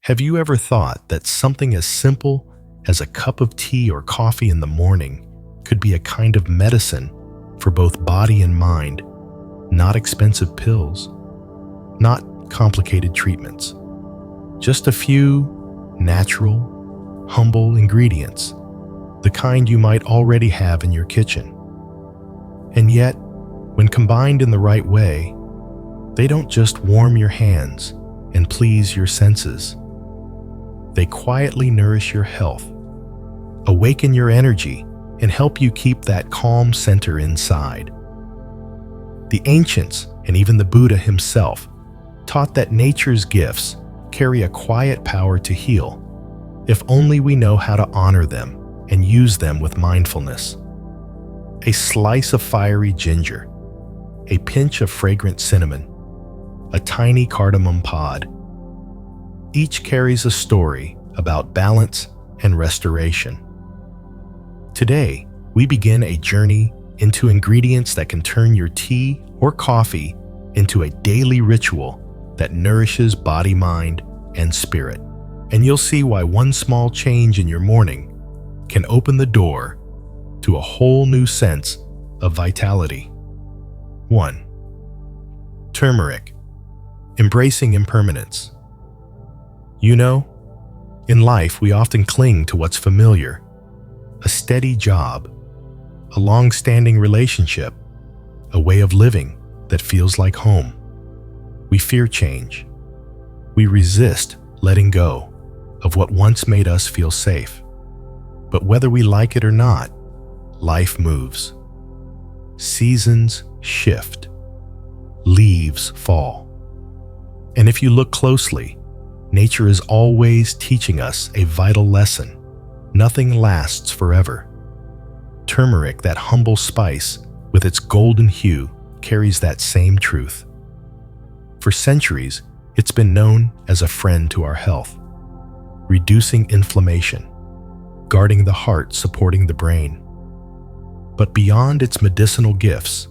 Have you ever thought that something as simple as a cup of tea or coffee in the morning could be a kind of medicine for both body and mind? Not expensive pills, not complicated treatments, just a few natural, humble ingredients, the kind you might already have in your kitchen. And yet, when combined in the right way, they don't just warm your hands and please your senses. They quietly nourish your health, awaken your energy, and help you keep that calm center inside. The ancients, and even the Buddha himself, taught that nature's gifts carry a quiet power to heal, if only we know how to honor them and use them with mindfulness. A slice of fiery ginger, a pinch of fragrant cinnamon, a tiny cardamom pod. Each carries a story about balance and restoration. Today, we begin a journey into ingredients that can turn your tea or coffee into a daily ritual that nourishes body, mind, and spirit. And you'll see why one small change in your morning can open the door to a whole new sense of vitality. 1. Turmeric. Embracing impermanence. You know, in life we often cling to what's familiar, a steady job, a long-standing relationship, a way of living that feels like home. We fear change. We resist letting go of what once made us feel safe. But whether we like it or not, life moves. Seasons shift. Leaves fall. And if you look closely, nature is always teaching us a vital lesson. Nothing lasts forever. Turmeric, that humble spice with its golden hue, carries that same truth. For centuries, it's been known as a friend to our health, reducing inflammation, guarding the heart, supporting the brain. But beyond its medicinal gifts,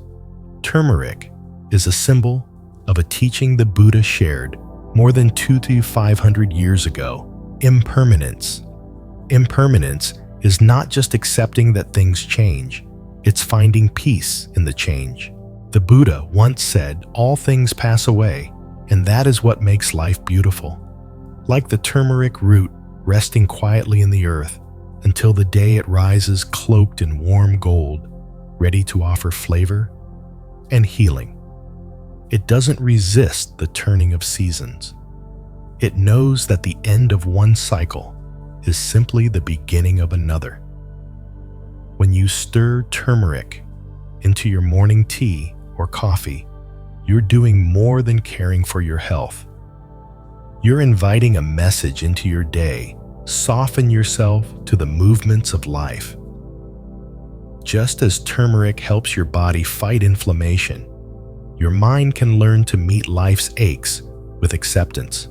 turmeric is a symbol of a teaching the Buddha shared more than 200 to 500 years ago: impermanence. Impermanence is not just accepting that things change, it's finding peace in the change. The Buddha once said, "All things pass away," and that is what makes life beautiful. Like the turmeric root resting quietly in the earth until the day it rises cloaked in warm gold, ready to offer flavor and healing. It doesn't resist the turning of seasons. It knows that the end of one cycle is simply the beginning of another. When you stir turmeric into your morning tea or coffee, you're doing more than caring for your health. You're inviting a message into your day. Soften yourself to the movements of life. Just as turmeric helps your body fight inflammation, your mind can learn to meet life's aches with acceptance.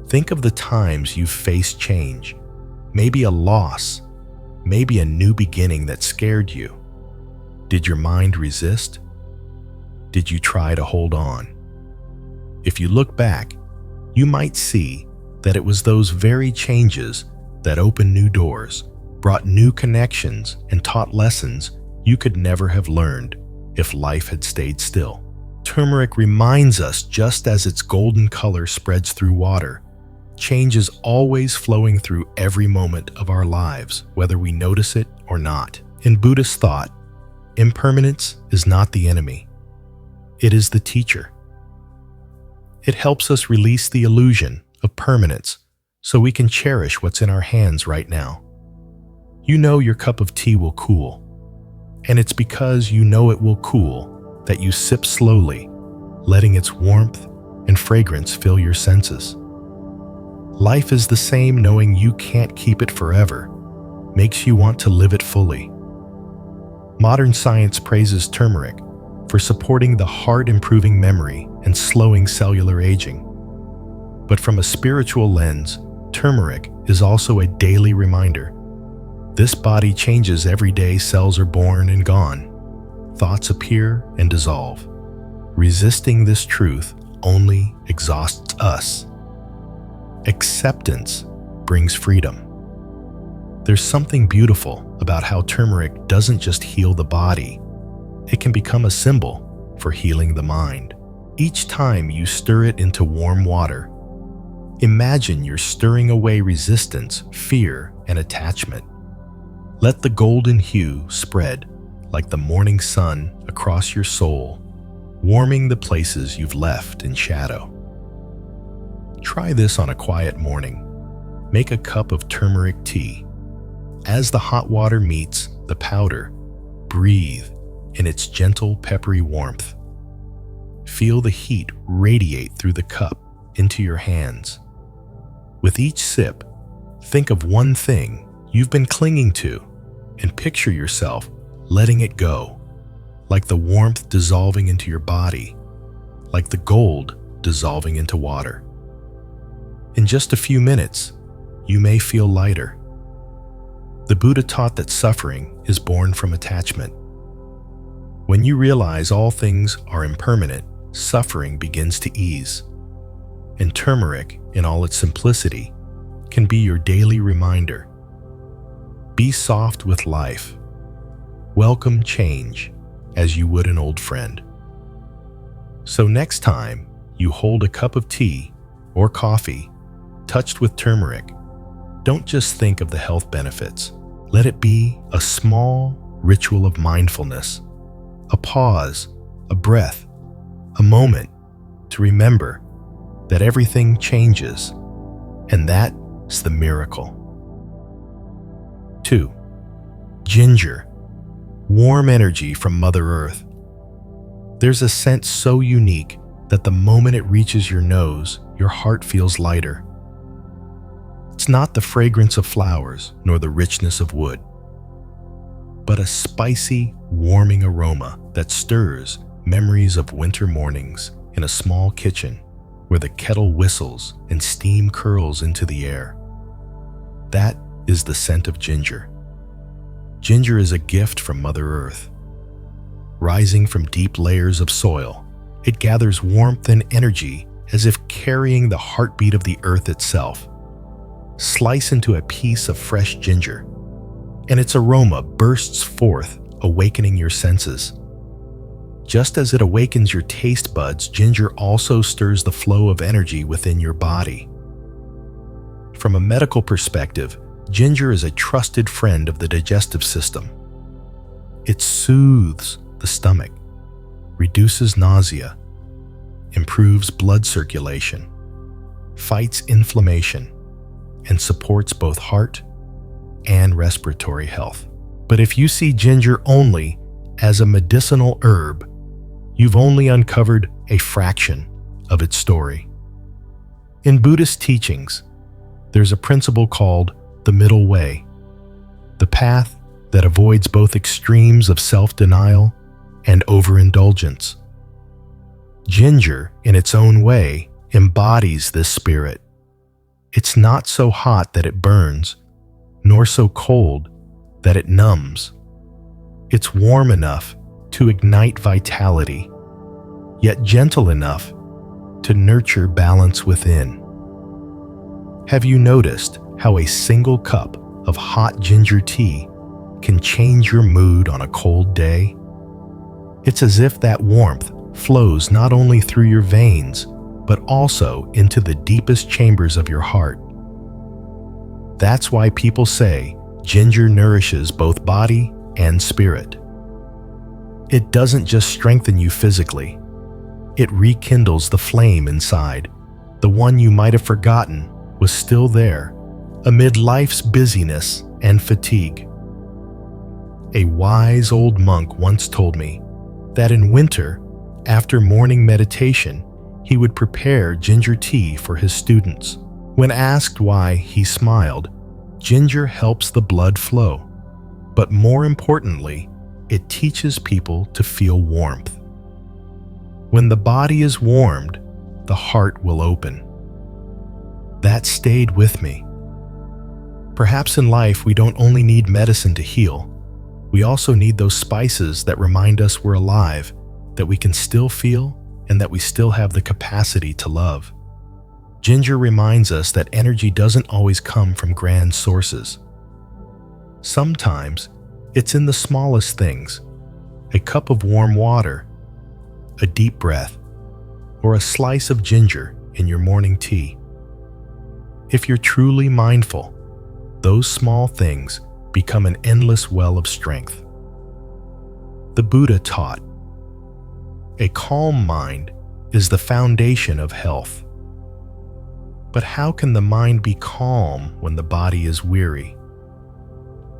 Think of the times you've faced change, maybe a loss, maybe a new beginning that scared you. Did your mind resist? Did you try to hold on? If you look back, you might see that it was those very changes that opened new doors, brought new connections, and taught lessons you could never have learned if life had stayed still. Turmeric reminds us, just as its golden color spreads through water, change is always flowing through every moment of our lives, whether we notice it or not. In Buddhist thought, impermanence is not the enemy. It is the teacher. It helps us release the illusion of permanence so we can cherish what's in our hands right now. You know your cup of tea will cool, and it's because you know it will cool that you sip slowly, letting its warmth and fragrance fill your senses. Life is the same. Knowing you can't keep it forever makes you want to live it fully. Modern science praises turmeric for supporting the heart, improving memory, and slowing cellular aging. But from a spiritual lens, turmeric is also a daily reminder. This body changes every day. Cells are born and gone. Thoughts appear and dissolve. Resisting this truth only exhausts us. Acceptance brings freedom. There's something beautiful about how turmeric doesn't just heal the body, it can become a symbol for healing the mind. Each time you stir it into warm water, imagine you're stirring away resistance, fear, and attachment. Let the golden hue spread like the morning sun across your soul, warming the places you've left in shadow. Try this on a quiet morning. Make a cup of turmeric tea. As the hot water meets the powder, breathe in its gentle, peppery warmth. Feel the heat radiate through the cup into your hands. With each sip, think of one thing you've been clinging to and picture yourself letting it go, like the warmth dissolving into your body, like the gold dissolving into water. In just a few minutes, you may feel lighter. The Buddha taught that suffering is born from attachment. When you realize all things are impermanent, suffering begins to ease. And turmeric, in all its simplicity, can be your daily reminder. Be soft with life. Welcome change as you would an old friend. So next time you hold a cup of tea or coffee touched with turmeric, don't just think of the health benefits. Let it be a small ritual of mindfulness, a pause, a breath, a moment to remember that everything changes, and that's the miracle. 2. Ginger. Warm energy from Mother Earth. There's a scent so unique that the moment it reaches your nose, your heart feels lighter. It's not the fragrance of flowers nor the richness of wood, but a spicy, warming aroma that stirs memories of winter mornings in a small kitchen where the kettle whistles and steam curls into the air. That is the scent of ginger. Ginger is a gift from Mother Earth. Rising from deep layers of soil, it gathers warmth and energy as if carrying the heartbeat of the earth itself. Slice into a piece of fresh ginger, and its aroma bursts forth, awakening your senses. Just as it awakens your taste buds, ginger also stirs the flow of energy within your body. From a medical perspective, ginger is a trusted friend of the digestive system. It soothes the stomach, reduces nausea, improves blood circulation, fights inflammation, and supports both heart and respiratory health. But if you see ginger only as a medicinal herb, you've only uncovered a fraction of its story. In Buddhist teachings, there's a principle called the middle way, the path that avoids both extremes of self-denial and overindulgence. Ginger, in its own way, embodies this spirit. It's not so hot that it burns, nor so cold that it numbs. It's warm enough to ignite vitality, yet gentle enough to nurture balance within. Have you noticed how a single cup of hot ginger tea can change your mood on a cold day? It's as if that warmth flows not only through your veins, but also into the deepest chambers of your heart. That's why people say ginger nourishes both body and spirit. It doesn't just strengthen you physically, it rekindles the flame inside, the one you might have forgotten was still there amid life's busyness and fatigue. A wise old monk once told me that in winter, after morning meditation, he would prepare ginger tea for his students. When asked why, he smiled. Ginger helps the blood flow, but more importantly, it teaches people to feel warmth. When the body is warmed, the heart will open. That stayed with me. Perhaps in life we don't only need medicine to heal, we also need those spices that remind us we're alive, that we can still feel, and that we still have the capacity to love. Ginger reminds us that energy doesn't always come from grand sources. Sometimes it's in the smallest things: a cup of warm water, a deep breath, or a slice of ginger in your morning tea. If you're truly mindful, those small things become an endless well of strength. The Buddha taught, "A calm mind is the foundation of health." But how can the mind be calm when the body is weary?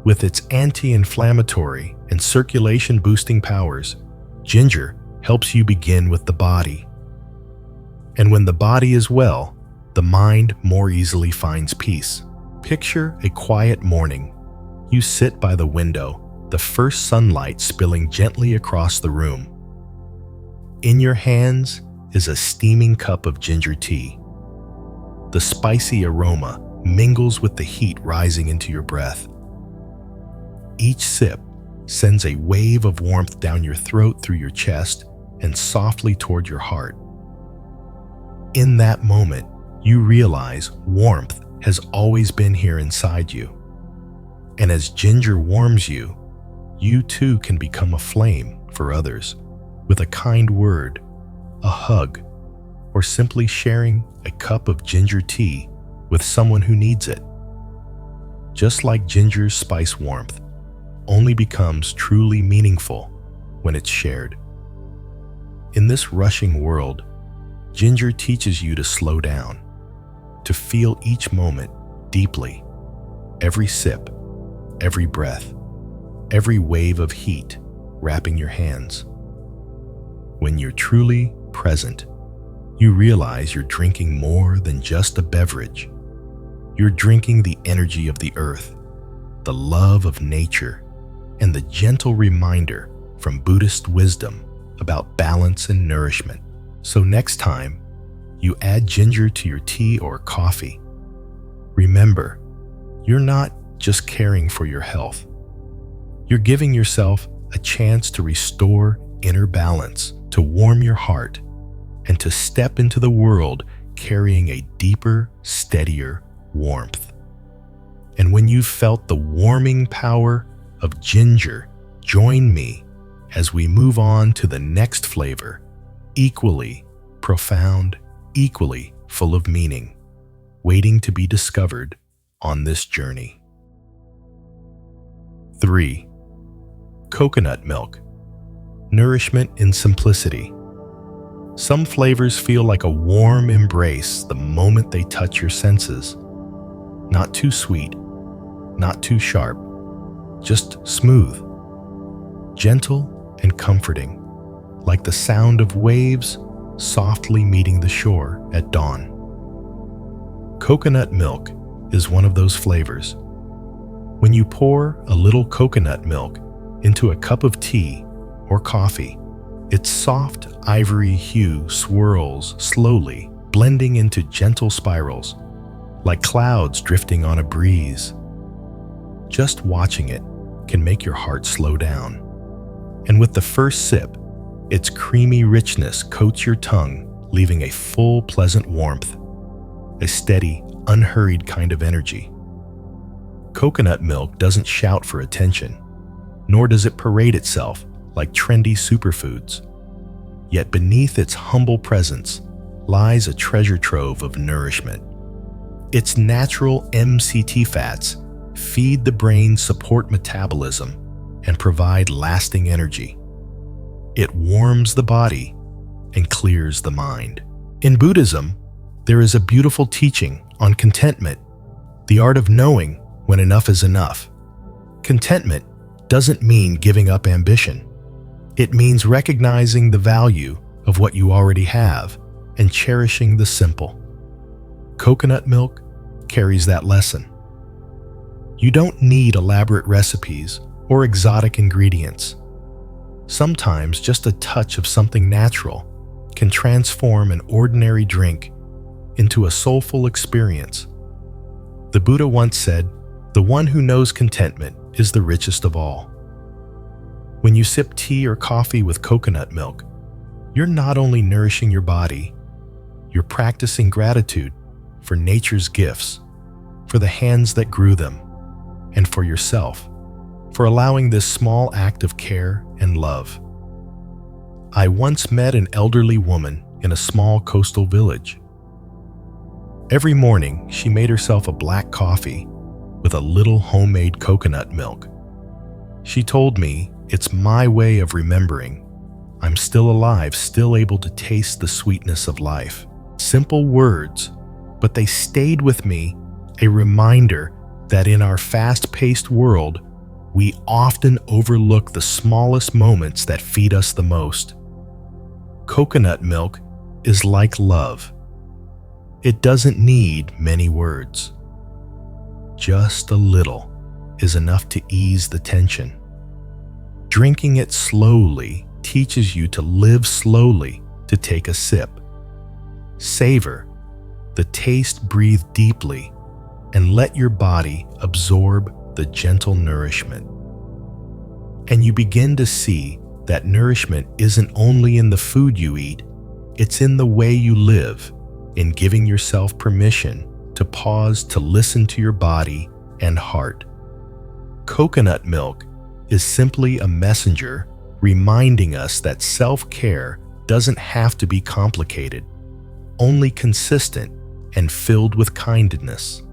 With its anti-inflammatory and circulation-boosting powers, ginger helps you begin with the body. And when the body is well, the mind more easily finds peace. Picture a quiet morning. You sit by the window, the first sunlight spilling gently across the room. In your hands is a steaming cup of ginger tea. The spicy aroma mingles with the heat rising into your breath. Each sip sends a wave of warmth down your throat, through your chest, and softly toward your heart. In that moment, you realize warmth has always been here inside you. And as ginger warms you, you too can become a flame for others with a kind word, a hug, or simply sharing a cup of ginger tea with someone who needs it. Just like ginger's spice warmth only becomes truly meaningful when it's shared. In this rushing world, ginger teaches you to slow down, to feel each moment deeply, every sip, every breath, every wave of heat wrapping your hands. When you're truly present, you realize you're drinking more than just a beverage. You're drinking the energy of the earth, the love of nature, and the gentle reminder from Buddhist wisdom about balance and nourishment. So next time you add ginger to your tea or coffee, remember, you're not just caring for your health. You're giving yourself a chance to restore inner balance, to warm your heart, and to step into the world carrying a deeper, steadier warmth. And when you've felt the warming power of ginger, join me as we move on to the next flavor, equally profound, equally full of meaning, waiting to be discovered on this journey. 3. Coconut milk. Nourishment in simplicity. Some flavors feel like a warm embrace the moment they touch your senses. Not too sweet, not too sharp, just smooth, gentle and comforting, like the sound of waves softly meeting the shore at dawn. Coconut milk is one of those flavors. When you pour a little coconut milk into a cup of tea or coffee, its soft ivory hue swirls slowly, blending into gentle spirals, like clouds drifting on a breeze. Just watching it can make your heart slow down. And with the first sip, its creamy richness coats your tongue, leaving a full, pleasant warmth, a steady, unhurried kind of energy. Coconut milk doesn't shout for attention, nor does it parade itself like trendy superfoods. Yet beneath its humble presence lies a treasure trove of nourishment. Its natural MCT fats feed the brain, support metabolism, and provide lasting energy. It warms the body and clears the mind. In Buddhism, there is a beautiful teaching on contentment, the art of knowing when enough is enough. Contentment doesn't mean giving up ambition. It means recognizing the value of what you already have and cherishing the simple. Coconut milk carries that lesson. You don't need elaborate recipes or exotic ingredients. Sometimes just a touch of something natural can transform an ordinary drink into a soulful experience. The Buddha once said, "The one who knows contentment is the richest of all." When you sip tea or coffee with coconut milk, you're not only nourishing your body, you're practicing gratitude for nature's gifts, for the hands that grew them, and for yourself, for allowing this small act of care and love. I once met an elderly woman in a small coastal village. Every morning, she made herself a black coffee with a little homemade coconut milk. She told me, "It's my way of remembering. I'm still alive, still able to taste the sweetness of life." Simple words, but they stayed with me, a reminder that in our fast-paced world, we often overlook the smallest moments that feed us the most. Coconut milk is like love. It doesn't need many words. Just a little is enough to ease the tension. Drinking it slowly teaches you to live slowly, to take a sip. Savor the taste, breathe deeply, and let your body absorb the gentle nourishment. And you begin to see that nourishment isn't only in the food you eat, it's in the way you live, in giving yourself permission to pause to listen to your body and heart. Coconut milk is simply a messenger reminding us that self-care doesn't have to be complicated, only consistent and filled with kindness.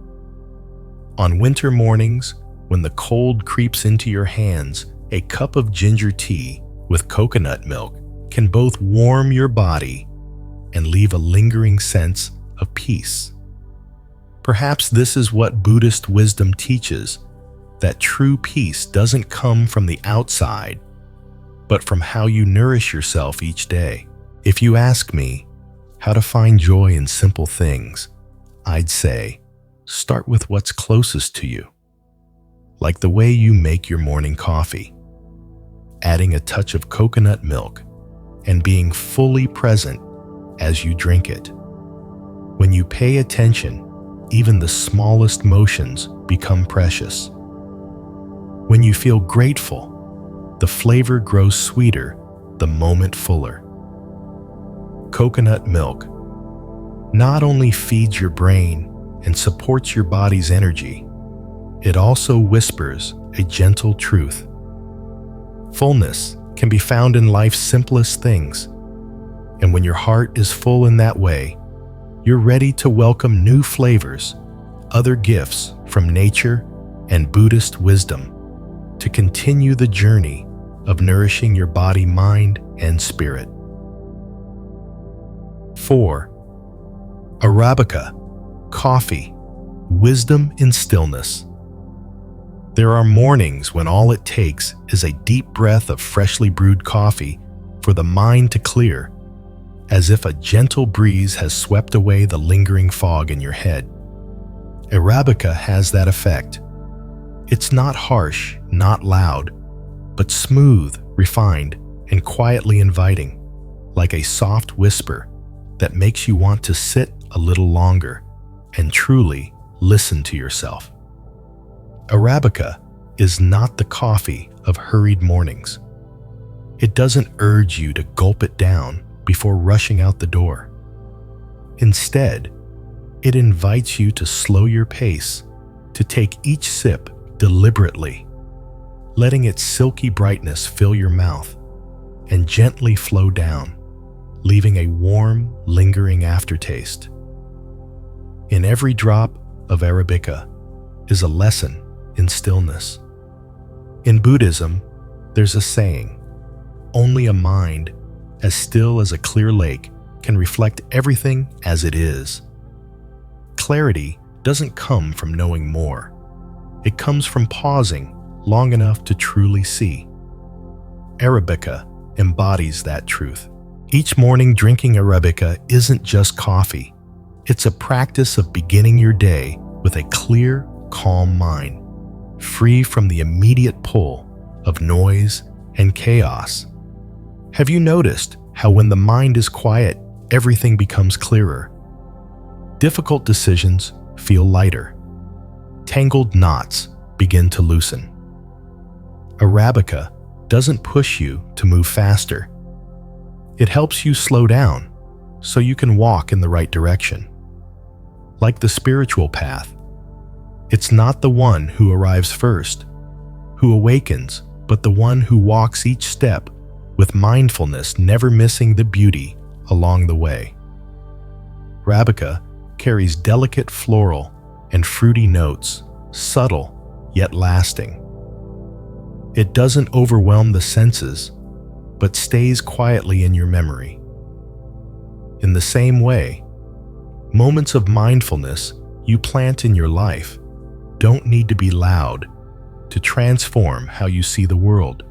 On winter mornings, when the cold creeps into your hands, a cup of ginger tea with coconut milk can both warm your body and leave a lingering sense of peace. Perhaps this is what Buddhist wisdom teaches, that true peace doesn't come from the outside, but from how you nourish yourself each day. If you ask me how to find joy in simple things, I'd say, start with what's closest to you, like the way you make your morning coffee, adding a touch of coconut milk, and being fully present as you drink it. When you pay attention, even the smallest motions become precious. When you feel grateful, the flavor grows sweeter, the moment fuller. Coconut milk not only feeds your brain and supports your body's energy, it also whispers a gentle truth. Fullness can be found in life's simplest things, and when your heart is full in that way, you're ready to welcome new flavors, other gifts from nature and Buddhist wisdom to continue the journey of nourishing your body, mind, and spirit. 4. Arabica, coffee, wisdom in stillness. There are mornings when all it takes is a deep breath of freshly brewed coffee for the mind to clear, as if a gentle breeze has swept away the lingering fog in your head. Arabica has that effect. It's not harsh, not loud, but smooth, refined, and quietly inviting, like a soft whisper that makes you want to sit a little longer and truly listen to yourself. Arabica is not the coffee of hurried mornings. It doesn't urge you to gulp it down before rushing out the door. Instead, it invites you to slow your pace, to take each sip deliberately, letting its silky brightness fill your mouth and gently flow down, leaving a warm, lingering aftertaste. In every drop of Arabica is a lesson in stillness. In Buddhism, there's a saying, "Only a mind as still as a clear lake can reflect everything as it is." Clarity doesn't come from knowing more. It comes from pausing long enough to truly see. Arabica embodies that truth. Each morning drinking Arabica isn't just coffee. It's a practice of beginning your day with a clear, calm mind, free from the immediate pull of noise and chaos. Have you noticed how when the mind is quiet, everything becomes clearer? Difficult decisions feel lighter. Tangled knots begin to loosen. Arabica doesn't push you to move faster. It helps you slow down so you can walk in the right direction. Like the spiritual path, it's not the one who arrives first, who awakens, but the one who walks each step with mindfulness, never missing the beauty along the way. Arabica carries delicate floral and fruity notes, subtle yet lasting. It doesn't overwhelm the senses, but stays quietly in your memory. In the same way, moments of mindfulness you plant in your life don't need to be loud to transform how you see the world.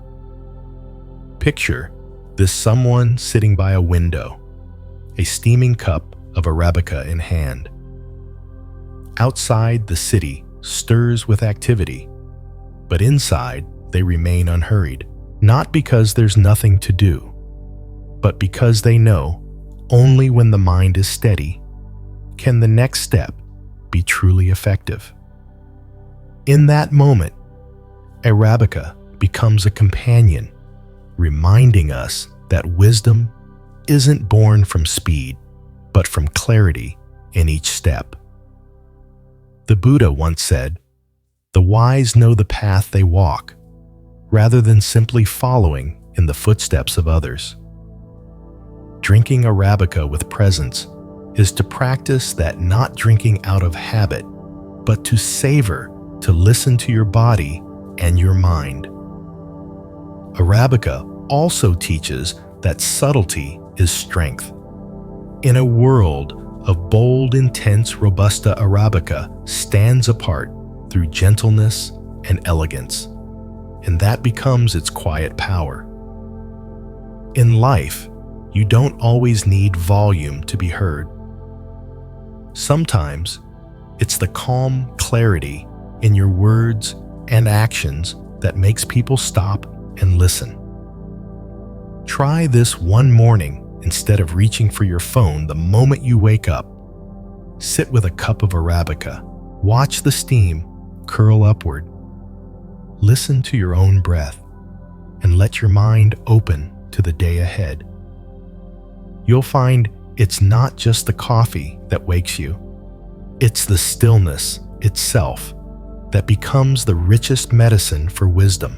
Picture this: someone sitting by a window, a steaming cup of Arabica in hand. Outside, the city stirs with activity, but inside they remain unhurried, not because there's nothing to do, but because they know only when the mind is steady can the next step be truly effective. In that moment, Arabica becomes a companion, reminding us that wisdom isn't born from speed, but from clarity in each step. The Buddha once said, "The wise know the path they walk, rather than simply following in the footsteps of others." Drinking Arabica with presence is to practice that, not drinking out of habit, but to savor, to listen to your body and your mind. Arabica also teaches that subtlety is strength. In a world of bold, intense Robusta, Arabica stands apart through gentleness and elegance, and that becomes its quiet power. In life, you don't always need volume to be heard. Sometimes, it's the calm clarity in your words and actions that makes people stop and listen. Try this one morning. Instead of reaching for your phone the moment you wake up, sit with a cup of Arabica. Watch the steam curl upward. Listen to your own breath and let your mind open to the day ahead. You'll find it's not just the coffee that wakes you. It's the stillness itself that becomes the richest medicine for wisdom.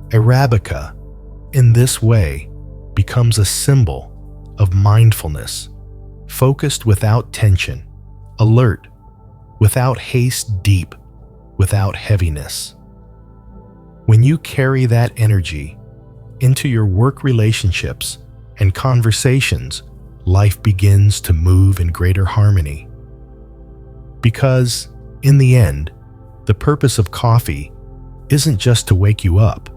Arabica, in this way, becomes a symbol of mindfulness, focused without tension, alert without haste, deep without heaviness. When you carry that energy into your work relationships and conversations, life begins to move in greater harmony. Because, in the end, the purpose of coffee isn't just to wake you up.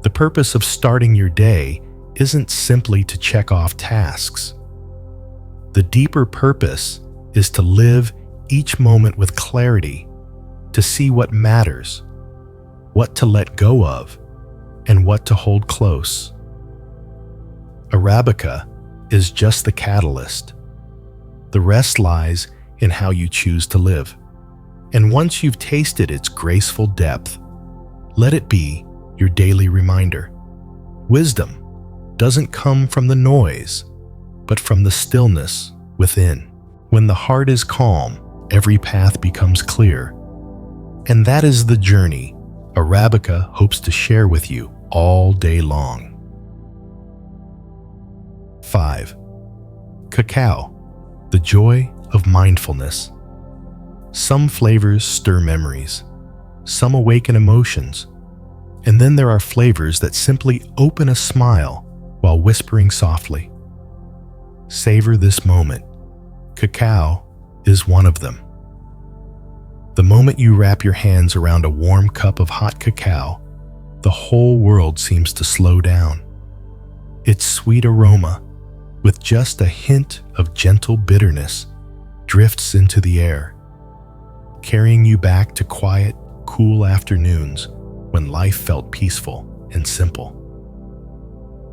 The purpose of starting your day isn't simply to check off tasks. The deeper purpose is to live each moment with clarity, to see what matters, what to let go of, and what to hold close. Arabica is just the catalyst. The rest lies in how you choose to live. And once you've tasted its graceful depth, let it be your daily reminder. Wisdom doesn't come from the noise, but from the stillness within. When the heart is calm, every path becomes clear. And that is the journey Arabica hopes to share with you all day long. 5. Cacao, the joy of mindfulness. Some flavors stir memories, some awaken emotions, and then there are flavors that simply open a smile while whispering softly. Savor this moment. Cacao is one of them. The moment you wrap your hands around a warm cup of hot cacao, the whole world seems to slow down. Its sweet aroma, with just a hint of gentle bitterness, drifts into the air, carrying you back to quiet, cool afternoons when life felt peaceful and simple.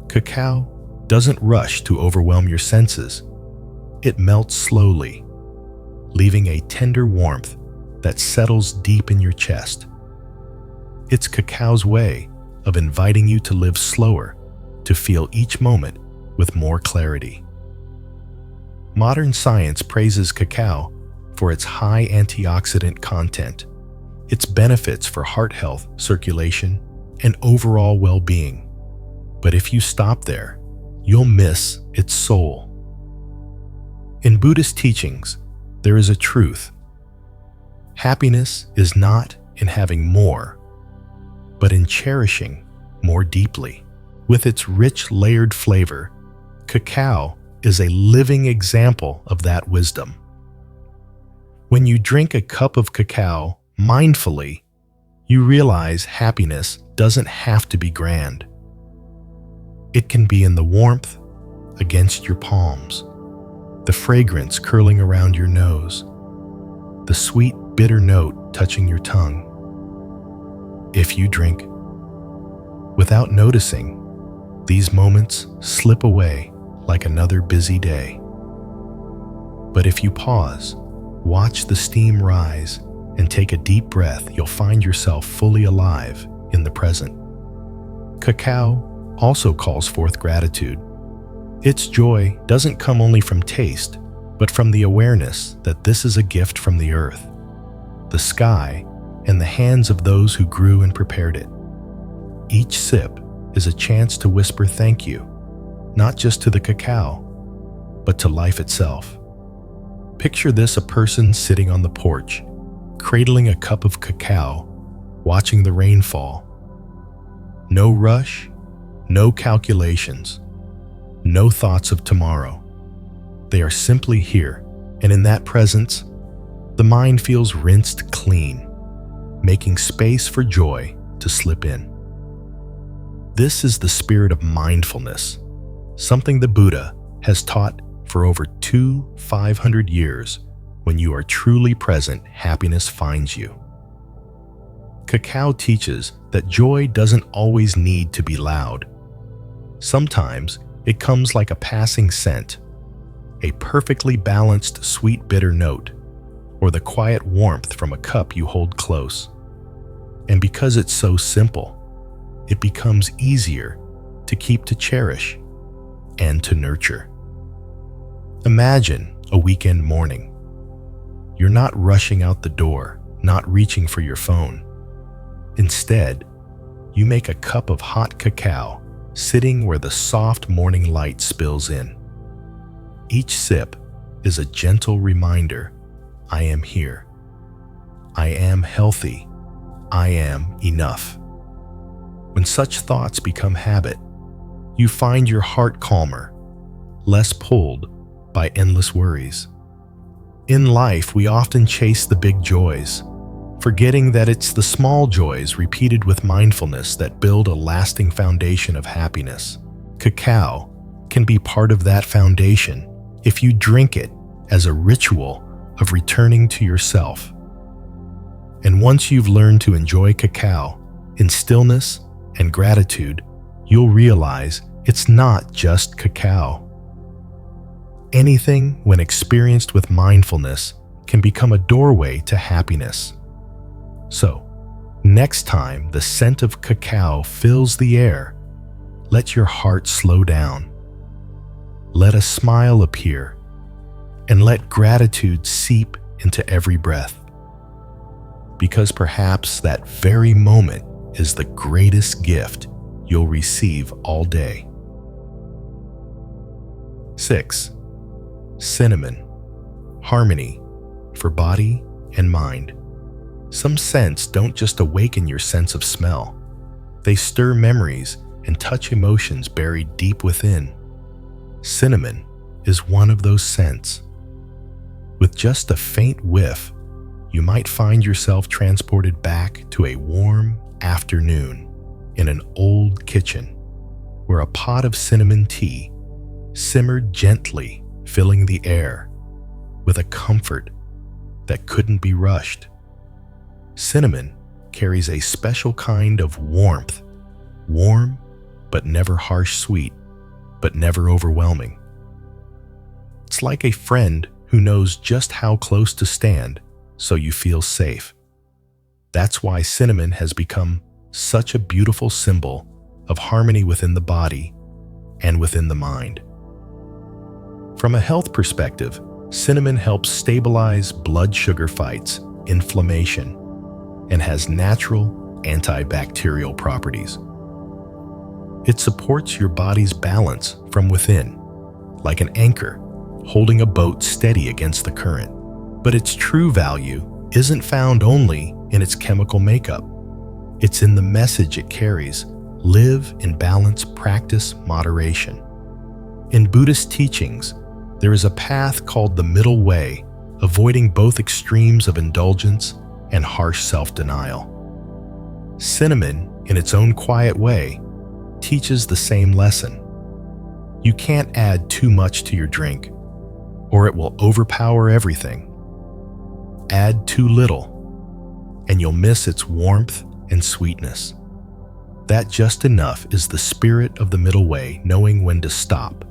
Cacao doesn't rush to overwhelm your senses. It melts slowly, leaving a tender warmth that settles deep in your chest. It's cacao's way of inviting you to live slower, to feel each moment with more clarity. Modern science praises cacao for its high antioxidant content, its benefits for heart health, circulation, and overall well-being. But if you stop there, you'll miss its soul. In Buddhist teachings, there is a truth. Happiness is not in having more, but in cherishing more deeply. With its rich, layered flavor, cacao is a living example of that wisdom. When you drink a cup of cacao mindfully, you realize happiness doesn't have to be grand. It can be in the warmth against your palms, the fragrance curling around your nose, the sweet, bitter note touching your tongue. If you drink without noticing, these moments slip away like another busy day. But if you pause, watch the steam rise, and take a deep breath, you'll find yourself fully alive in the present. Cacao also calls forth gratitude. Its joy doesn't come only from taste, but from the awareness that this is a gift from the earth, the sky, and the hands of those who grew and prepared it. Each sip is a chance to whisper thank you, not just to the cacao, but to life itself. Picture this: a person sitting on the porch, cradling a cup of cacao, watching the rain fall. No rush, no calculations, no thoughts of tomorrow. They are simply here, and in that presence, the mind feels rinsed clean, making space for joy to slip in. This is the spirit of mindfulness, something the Buddha has taught for over 500 years. When you are truly present, happiness finds you. Cacao teaches that joy doesn't always need to be loud. Sometimes it comes like a passing scent, a perfectly balanced sweet bitter note, or the quiet warmth from a cup you hold close. And because it's so simple, it becomes easier to keep, to cherish, and to nurture. Imagine a weekend morning. You're not rushing out the door, not reaching for your phone. Instead, you make a cup of hot cacao, sitting where the soft morning light spills in. Each sip is a gentle reminder: I am here. I am healthy. I am enough. When such thoughts become habit, you find your heart calmer, less pulled by endless worries. In life, we often chase the big joys, forgetting that it's the small joys repeated with mindfulness that build a lasting foundation of happiness. Cacao can be part of that foundation if you drink it as a ritual of returning to yourself. And once you've learned to enjoy cacao in stillness and gratitude, you'll realize it's not just cacao. Anything, when experienced with mindfulness, can become a doorway to happiness. So, next time the scent of cacao fills the air, let your heart slow down. Let a smile appear, and let gratitude seep into every breath. Because perhaps that very moment is the greatest gift you'll receive all day. 6. Cinnamon. Harmony for body and mind. Some scents don't just awaken your sense of smell. They stir memories and touch emotions buried deep within. Cinnamon is one of those scents. With just a faint whiff, you might find yourself transported back to a warm afternoon in an old kitchen where a pot of cinnamon tea simmered gently, filling the air with a comfort that couldn't be rushed. Cinnamon carries a special kind of warmth, warm but never harsh, sweet but never overwhelming. It's like a friend who knows just how close to stand so you feel safe. That's why cinnamon has become such a beautiful symbol of harmony within the body and within the mind. From a health perspective, cinnamon helps stabilize blood sugar fights, inflammation, and has natural antibacterial properties. It supports your body's balance from within, like an anchor holding a boat steady against the current. But its true value isn't found only in its chemical makeup. It's in the message it carries: live in balance, practice moderation. In Buddhist teachings, there is a path called the middle way, avoiding both extremes of indulgence and harsh self-denial. Cinnamon, in its own quiet way, teaches the same lesson. You can't add too much to your drink, or it will overpower everything. Add too little, and you'll miss its warmth and sweetness. That just enough is the spirit of the middle way, knowing when to stop,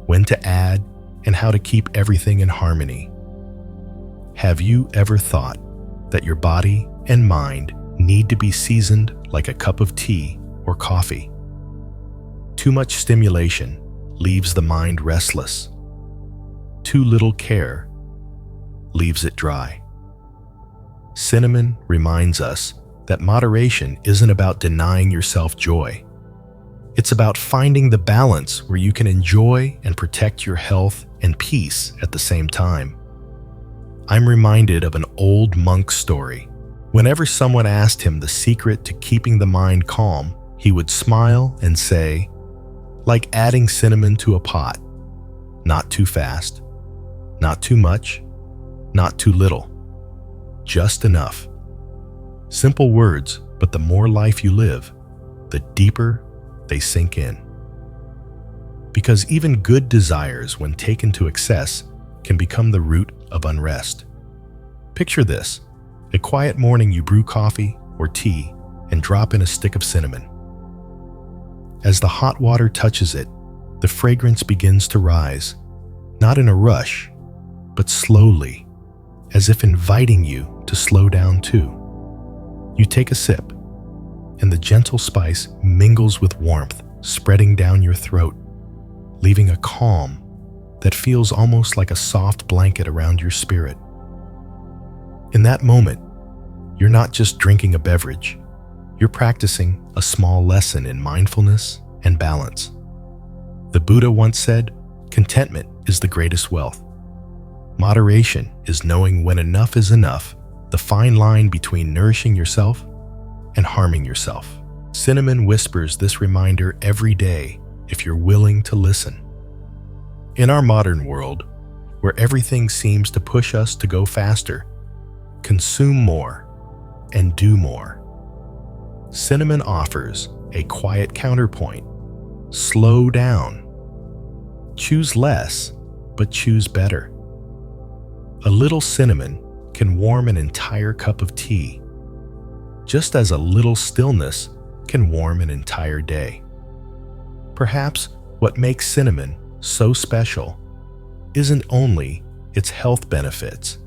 when to add, and how to keep everything in harmony. Have you ever thought that your body and mind need to be seasoned like a cup of tea or coffee? Too much stimulation leaves the mind restless. Too little care leaves it dry. Cinnamon reminds us that moderation isn't about denying yourself joy. It's about finding the balance where you can enjoy and protect your health and peace at the same time. I'm reminded of an old monk story. Whenever someone asked him the secret to keeping the mind calm, he would smile and say, like adding cinnamon to a pot, not too fast, not too much, not too little, just enough. Simple words, but the more life you live, the deeper they sink in. Because even good desires, when taken to excess, can become the root of unrest. Picture this: a quiet morning, you brew coffee or tea and drop in a stick of cinnamon. As the hot water touches it, the fragrance begins to rise, not in a rush, but slowly, as if inviting you to slow down too. You take a sip, and the gentle spice mingles with warmth, spreading down your throat, leaving a calm that feels almost like a soft blanket around your spirit. In that moment, you're not just drinking a beverage, you're practicing a small lesson in mindfulness and balance. The Buddha once said, "Contentment is the greatest wealth." Moderation is knowing when enough is enough, the fine line between nourishing yourself and harming yourself. Cinnamon whispers this reminder every day if you're willing to listen. In our modern world, where everything seems to push us to go faster, consume more, and do more, cinnamon offers a quiet counterpoint. Slow down. Choose less, but choose better. A little cinnamon can warm an entire cup of tea, just as a little stillness can warm an entire day. Perhaps what makes cinnamon so special isn't only its health benefits,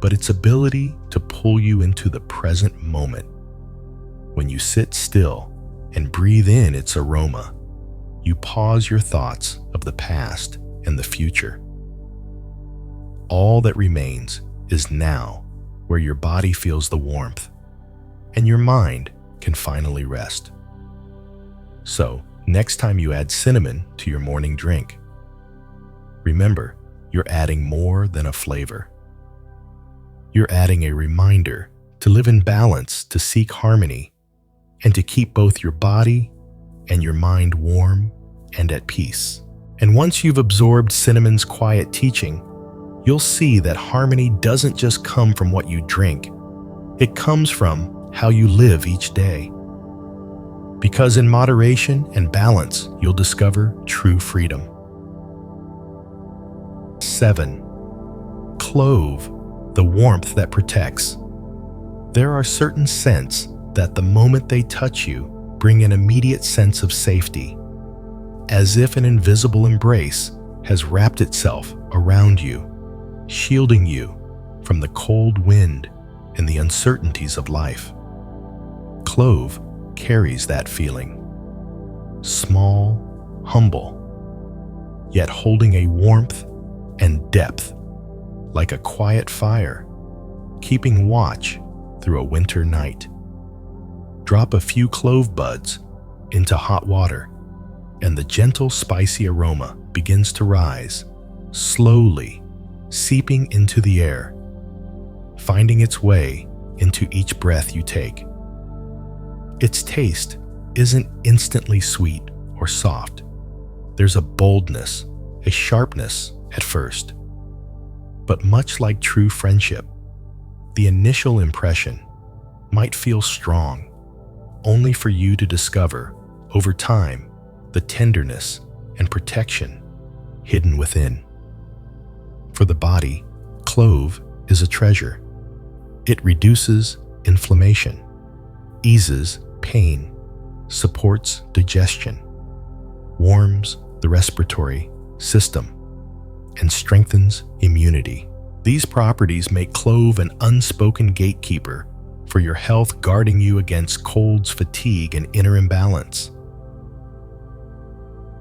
but its ability to pull you into the present moment. When you sit still and breathe in its aroma, you pause your thoughts of the past and the future. All that remains is now, where your body feels the warmth and your mind can finally rest. So, next time you add cinnamon to your morning drink, remember, you're adding more than a flavor. You're adding a reminder to live in balance, to seek harmony, and to keep both your body and your mind warm and at peace. And once you've absorbed cinnamon's quiet teaching, you'll see that harmony doesn't just come from what you drink. It comes from how you live each day. Because in moderation and balance, you'll discover true freedom. 7. Clove, the warmth that protects. There are certain scents that the moment they touch you, bring an immediate sense of safety, as if an invisible embrace has wrapped itself around you, shielding you from the cold wind and the uncertainties of life. Clove carries that feeling. Small, humble, yet holding a warmth and depth, like a quiet fire, keeping watch through a winter night. Drop a few clove buds into hot water, and the gentle, spicy aroma begins to rise, slowly seeping into the air, finding its way into each breath you take. Its taste isn't instantly sweet or soft. There's a boldness, a sharpness at first. But much like true friendship, the initial impression might feel strong, only for you to discover, over time, the tenderness and protection hidden within. For the body, clove is a treasure. It reduces inflammation, eases pain, supports digestion, warms the respiratory system, and strengthens immunity. These properties make clove an unspoken gatekeeper for your health, guarding you against colds, fatigue, and inner imbalance.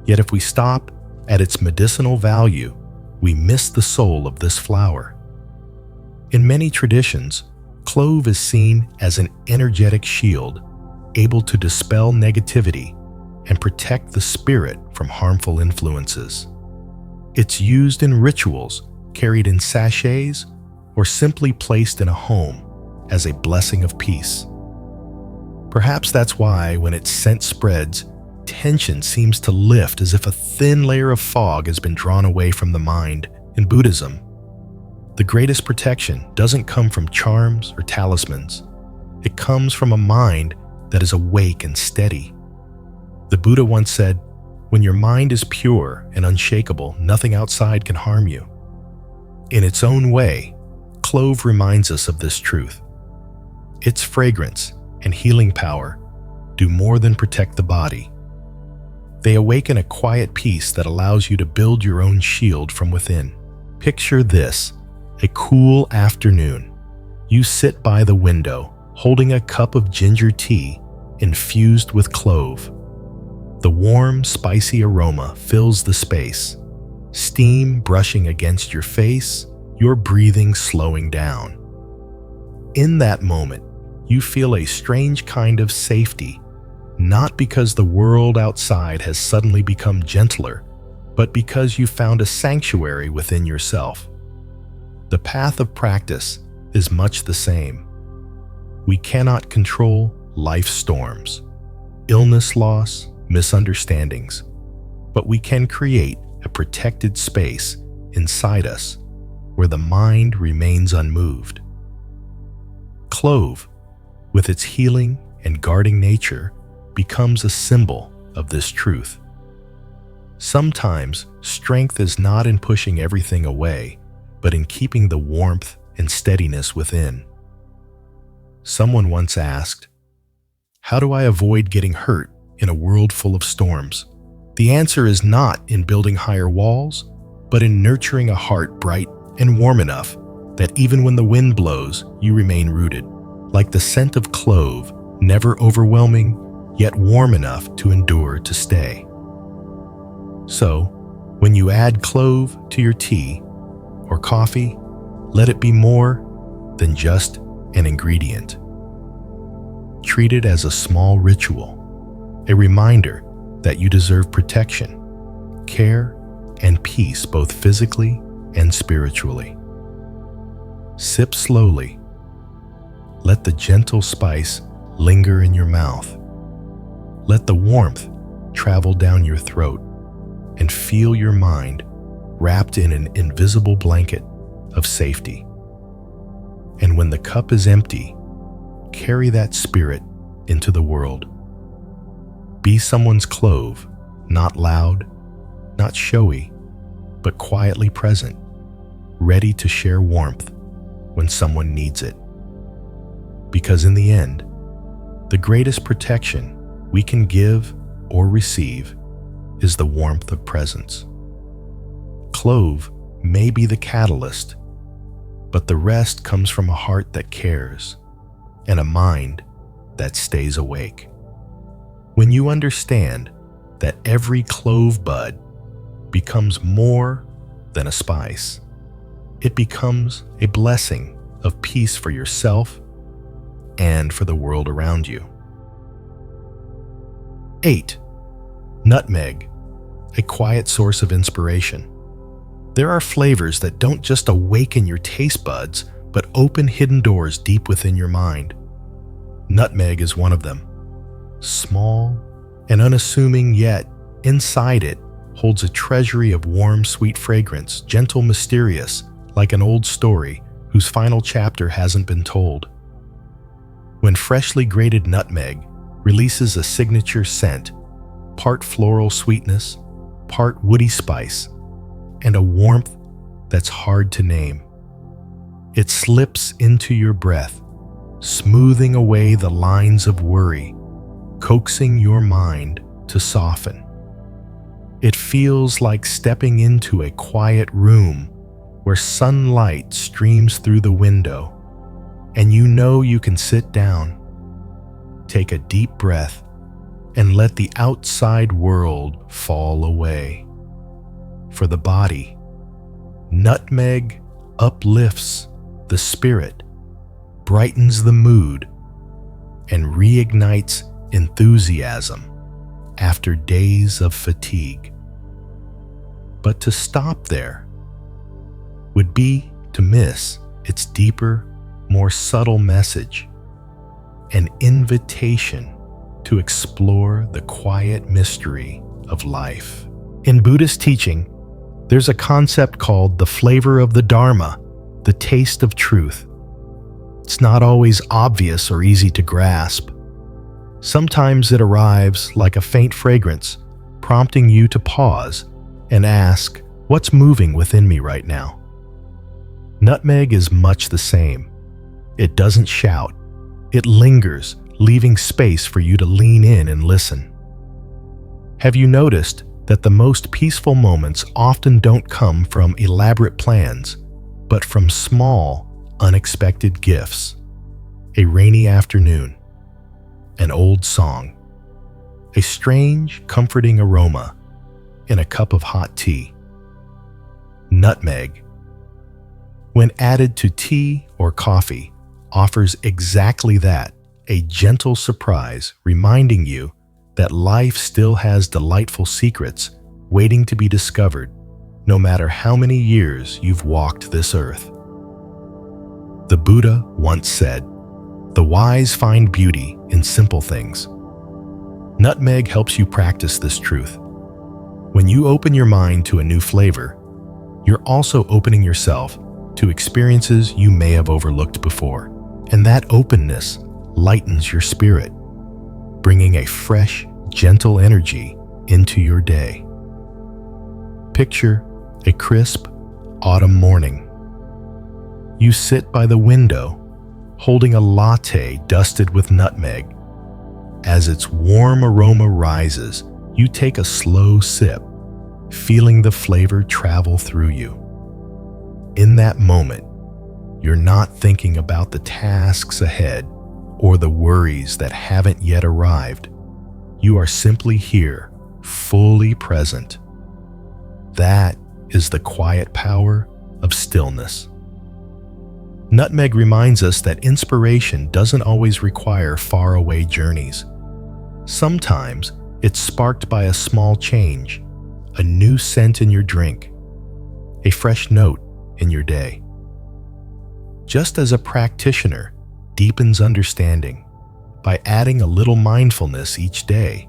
Yet if we stop at its medicinal value, we miss the soul of this flower. In many traditions, clove is seen as an energetic shield, able to dispel negativity and protect the spirit from harmful influences. It's used in rituals, carried in sachets, or simply placed in a home as a blessing of peace. Perhaps that's why, when its scent spreads, tension seems to lift as if a thin layer of fog has been drawn away from the mind. In Buddhism, the greatest protection doesn't come from charms or talismans. It comes from a mind that is awake and steady. The Buddha once said, "When your mind is pure and unshakable, nothing outside can harm you." In its own way, clove reminds us of this truth. Its fragrance and healing power do more than protect the body. They awaken a quiet peace that allows you to build your own shield from within. Picture this: a cool afternoon. You sit by the window, holding a cup of ginger tea infused with clove. The warm, spicy aroma fills the space, steam brushing against your face, your breathing slowing down. In that moment, you feel a strange kind of safety, not because the world outside has suddenly become gentler, but because you found a sanctuary within yourself. The path of practice is much the same. We cannot control life's storms, illness, loss, misunderstandings, but we can create a protected space inside us where the mind remains unmoved. Clove, with its healing and guarding nature, becomes a symbol of this truth. Sometimes strength is not in pushing everything away, but in keeping the warmth and steadiness within. Someone once asked, "How do I avoid getting hurt in a world full of storms?" The answer is not in building higher walls, but in nurturing a heart bright and warm enough that even when the wind blows, you remain rooted, like the scent of clove, never overwhelming, yet warm enough to endure to stay. So, when you add clove to your tea or coffee, let it be more than just an ingredient. Treat it as a small ritual, a reminder that you deserve protection, care, and peace both physically and spiritually. Sip slowly. Let the gentle spice linger in your mouth. Let the warmth travel down your throat, and feel your mind wrapped in an invisible blanket of safety. And when the cup is empty, carry that spirit into the world. Be someone's clove, not loud, not showy, but quietly present, ready to share warmth when someone needs it. Because in the end, the greatest protection we can give or receive is the warmth of presence. Clove may be the catalyst, but the rest comes from a heart that cares and a mind that stays awake. When you understand that every clove bud becomes more than a spice. It becomes a blessing of peace for yourself and for the world around you. 8. Nutmeg, a quiet source of inspiration. There are flavors that don't just awaken your taste buds, but open hidden doors deep within your mind. Nutmeg is one of them. Small and unassuming, yet inside it holds a treasury of warm, sweet fragrance, gentle, mysterious, like an old story whose final chapter hasn't been told. When freshly grated nutmeg releases a signature scent, part floral sweetness, part woody spice, and a warmth that's hard to name. It slips into your breath, smoothing away the lines of worry, coaxing your mind to soften. It feels like stepping into a quiet room where sunlight streams through the window, and you know you can sit down, take a deep breath, and let the outside world fall away. For the body, nutmeg uplifts the spirit, brightens the mood, and reignites enthusiasm after days of fatigue. But to stop there would be to miss its deeper, more subtle message, an invitation to explore the quiet mystery of life. In Buddhist teaching, there's a concept called the flavor of the Dharma, the taste of truth. It's not always obvious or easy to grasp. Sometimes it arrives like a faint fragrance, prompting you to pause and ask, what's moving within me right now? Nutmeg is much the same. It doesn't shout. It lingers, leaving space for you to lean in and listen. Have you noticed that the most peaceful moments often don't come from elaborate plans, but from small, unexpected gifts? A rainy afternoon, an old song, a strange, comforting aroma in a cup of hot tea. Nutmeg, when added to tea or coffee, offers exactly that, a gentle surprise reminding you that life still has delightful secrets waiting to be discovered, no matter how many years you've walked this earth. The Buddha once said, "The wise find beauty in simple things." Nutmeg helps you practice this truth. When you open your mind to a new flavor, you're also opening yourself to experiences you may have overlooked before, and that openness lightens your spirit, bringing a fresh, gentle energy into your day. Picture a crisp autumn morning. You sit by the window, holding a latte dusted with nutmeg. As its warm aroma rises, you take a slow sip, feeling the flavor travel through you. In that moment, you're not thinking about the tasks ahead or the worries that haven't yet arrived. You are simply here, fully present. That is the quiet power of stillness. Nutmeg reminds us that inspiration doesn't always require faraway journeys. Sometimes it's sparked by a small change, a new scent in your drink, a fresh note in your day. Just as a practitioner deepens understanding by adding a little mindfulness each day,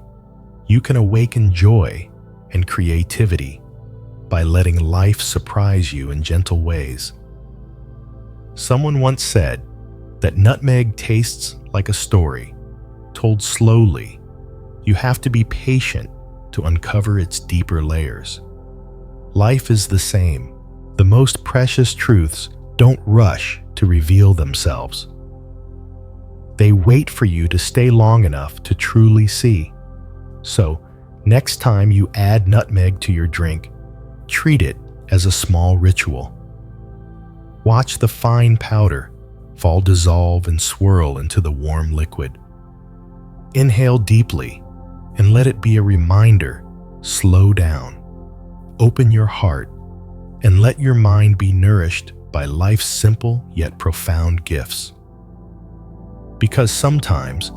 you can awaken joy and creativity by letting life surprise you in gentle ways. Someone once said that nutmeg tastes like a story, told slowly. You have to be patient to uncover its deeper layers. Life is the same. The most precious truths don't rush to reveal themselves. They wait for you to stay long enough to truly see. So, next time you add nutmeg to your drink, treat it as a small ritual. Watch the fine powder dissolve and swirl into the warm liquid. Inhale deeply and let it be a reminder. Slow down. Open your heart and let your mind be nourished by life's simple yet profound gifts. Because sometimes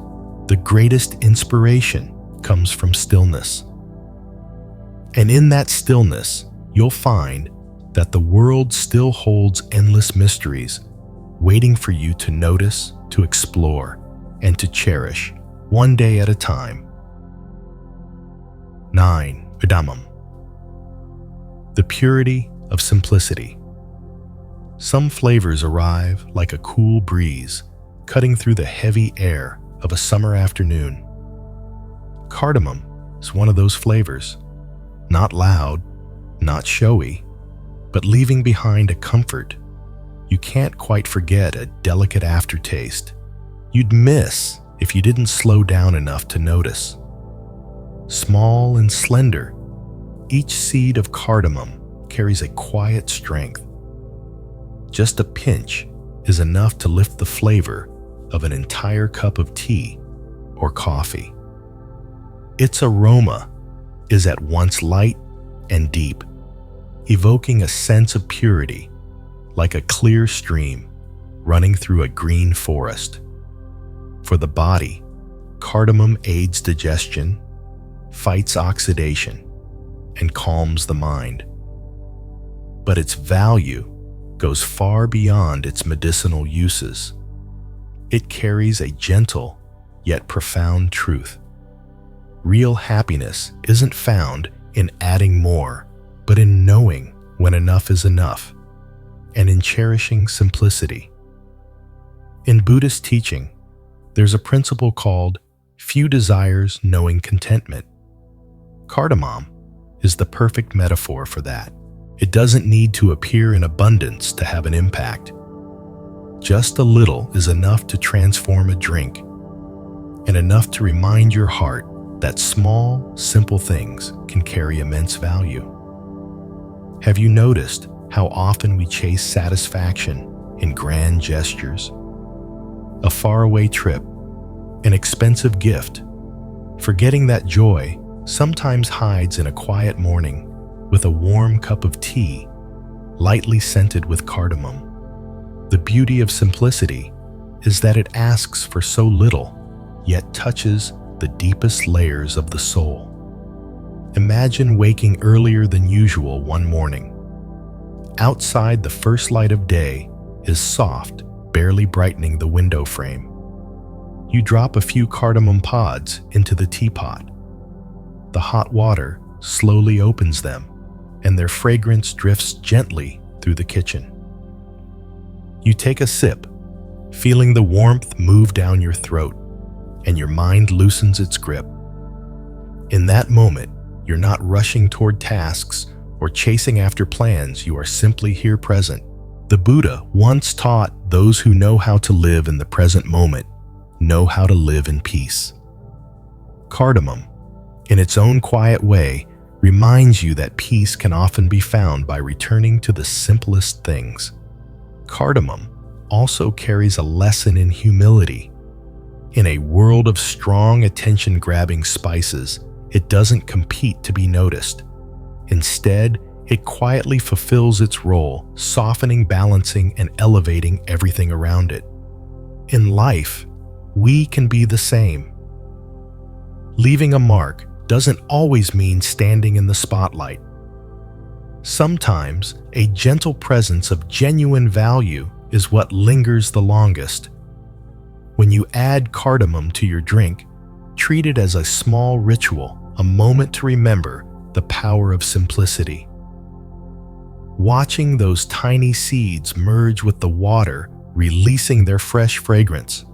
the greatest inspiration comes from stillness. And in that stillness, you'll find that the world still holds endless mysteries waiting for you to notice, to explore, and to cherish, one day at a time. 9. Udamam. The purity of simplicity. Some flavors arrive like a cool breeze, cutting through the heavy air of a summer afternoon. Cardamom is one of those flavors, not loud, not showy, but leaving behind a comfort you can't quite forget, a delicate aftertaste you'd miss if you didn't slow down enough to notice. Small and slender, each seed of cardamom carries a quiet strength. Just a pinch is enough to lift the flavor of an entire cup of tea or coffee. Its aroma is at once light and deep, evoking a sense of purity, like a clear stream running through a green forest. For the body, cardamom aids digestion, fights oxidation, and calms the mind. But its value goes far beyond its medicinal uses. It carries a gentle yet profound truth. Real happiness isn't found in adding more, but in knowing when enough is enough, and in cherishing simplicity. In Buddhist teaching, there's a principle called few desires knowing contentment. Cardamom is the perfect metaphor for that. It doesn't need to appear in abundance to have an impact. Just a little is enough to transform a drink, and enough to remind your heart that small, simple things can carry immense value. Have you noticed how often we chase satisfaction in grand gestures? A faraway trip, an expensive gift, forgetting that joy sometimes hides in a quiet morning with a warm cup of tea, lightly scented with cardamom. The beauty of simplicity is that it asks for so little, yet touches the deepest layers of the soul. Imagine waking earlier than usual one morning. Outside, the first light of day is soft, barely brightening the window frame. You drop a few cardamom pods into the teapot. The hot water slowly opens them, and their fragrance drifts gently through the kitchen. You take a sip, feeling the warmth move down your throat, and your mind loosens its grip. In that moment, you're not rushing toward tasks or chasing after plans, you are simply here present. The Buddha once taught those who know how to live in the present moment know how to live in peace. Cardamom, in its own quiet way, reminds you that peace can often be found by returning to the simplest things. Cardamom also carries a lesson in humility. In a world of strong, attention-grabbing spices, it doesn't compete to be noticed. Instead, it quietly fulfills its role, softening, balancing, and elevating everything around it. In life, we can be the same. Leaving a mark doesn't always mean standing in the spotlight. Sometimes, a gentle presence of genuine value is what lingers the longest. When you add cardamom to your drink, treat it as a small ritual, a moment to remember the power of simplicity. Watching those tiny seeds merge with the water, releasing their fresh fragrance,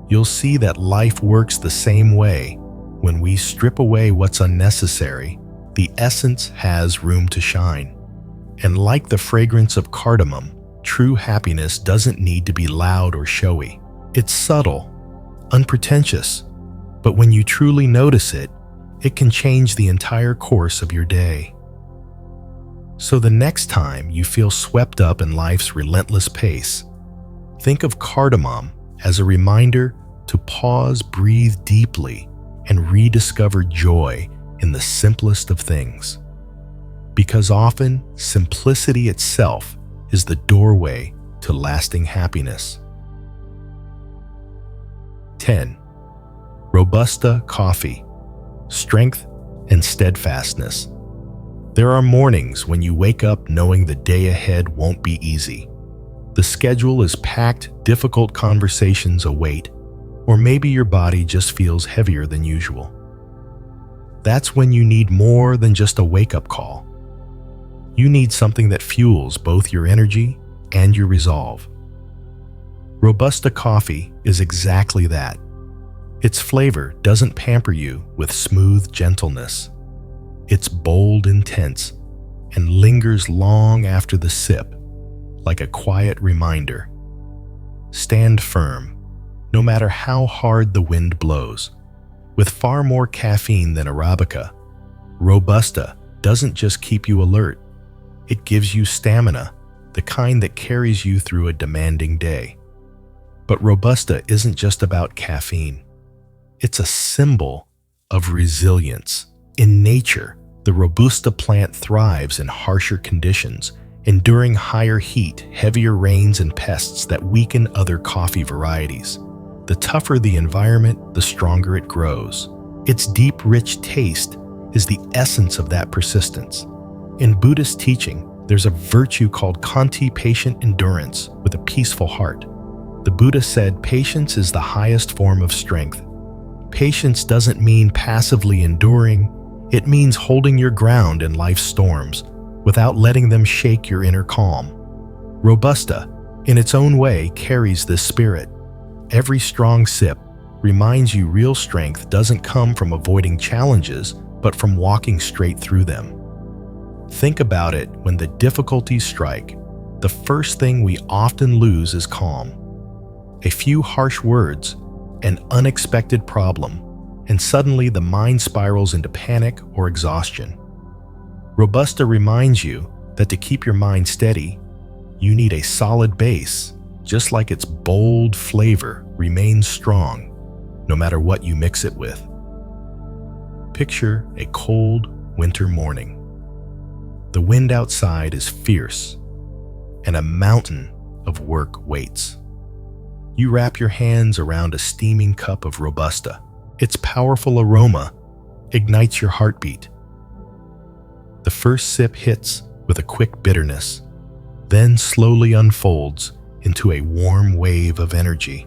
you'll see that life works the same way. When we strip away what's unnecessary, the essence has room to shine. And like the fragrance of cardamom, true happiness doesn't need to be loud or showy. It's subtle, unpretentious, but when you truly notice it, it can change the entire course of your day. So the next time you feel swept up in life's relentless pace, think of cardamom as a reminder to pause, breathe deeply, and rediscover joy in the simplest of things. because often simplicity itself is the doorway to lasting happiness. 10. Robusta coffee, strength and steadfastness. There are mornings when you wake up knowing the day ahead won't be easy. The schedule is packed, difficult conversations await, or maybe your body just feels heavier than usual. That's when you need more than just a wake-up call. You need something that fuels both your energy and your resolve. Robusta coffee is exactly that. Its flavor doesn't pamper you with smooth gentleness. It's bold, intense, and lingers long after the sip, like a quiet reminder. Stand firm, no matter how hard the wind blows. With far more caffeine than Arabica, Robusta doesn't just keep you alert, it gives you stamina, the kind that carries you through a demanding day. But Robusta isn't just about caffeine. It's a symbol of resilience. In nature, the Robusta plant thrives in harsher conditions, enduring higher heat, heavier rains, and pests that weaken other coffee varieties. The tougher the environment, the stronger it grows. Its deep, rich taste is the essence of that persistence. In Buddhist teaching, there's a virtue called patient endurance with a peaceful heart. The Buddha said patience is the highest form of strength. Patience doesn't mean passively enduring, it means holding your ground in life's storms without letting them shake your inner calm. Robusta, in its own way, carries this spirit. Every strong sip reminds you real strength doesn't come from avoiding challenges, but from walking straight through them. Think about it when the difficulties strike. The first thing we often lose is calm. A few harsh words, an unexpected problem, and suddenly the mind spirals into panic or exhaustion. Robusta reminds you that to keep your mind steady, you need a solid base, just like its bold flavor remains strong, no matter what you mix it with. Picture a cold winter morning. The wind outside is fierce, and a mountain of work waits. You wrap your hands around a steaming cup of Robusta. Its powerful aroma ignites your heartbeat. The first sip hits with a quick bitterness, then slowly unfolds into a warm wave of energy.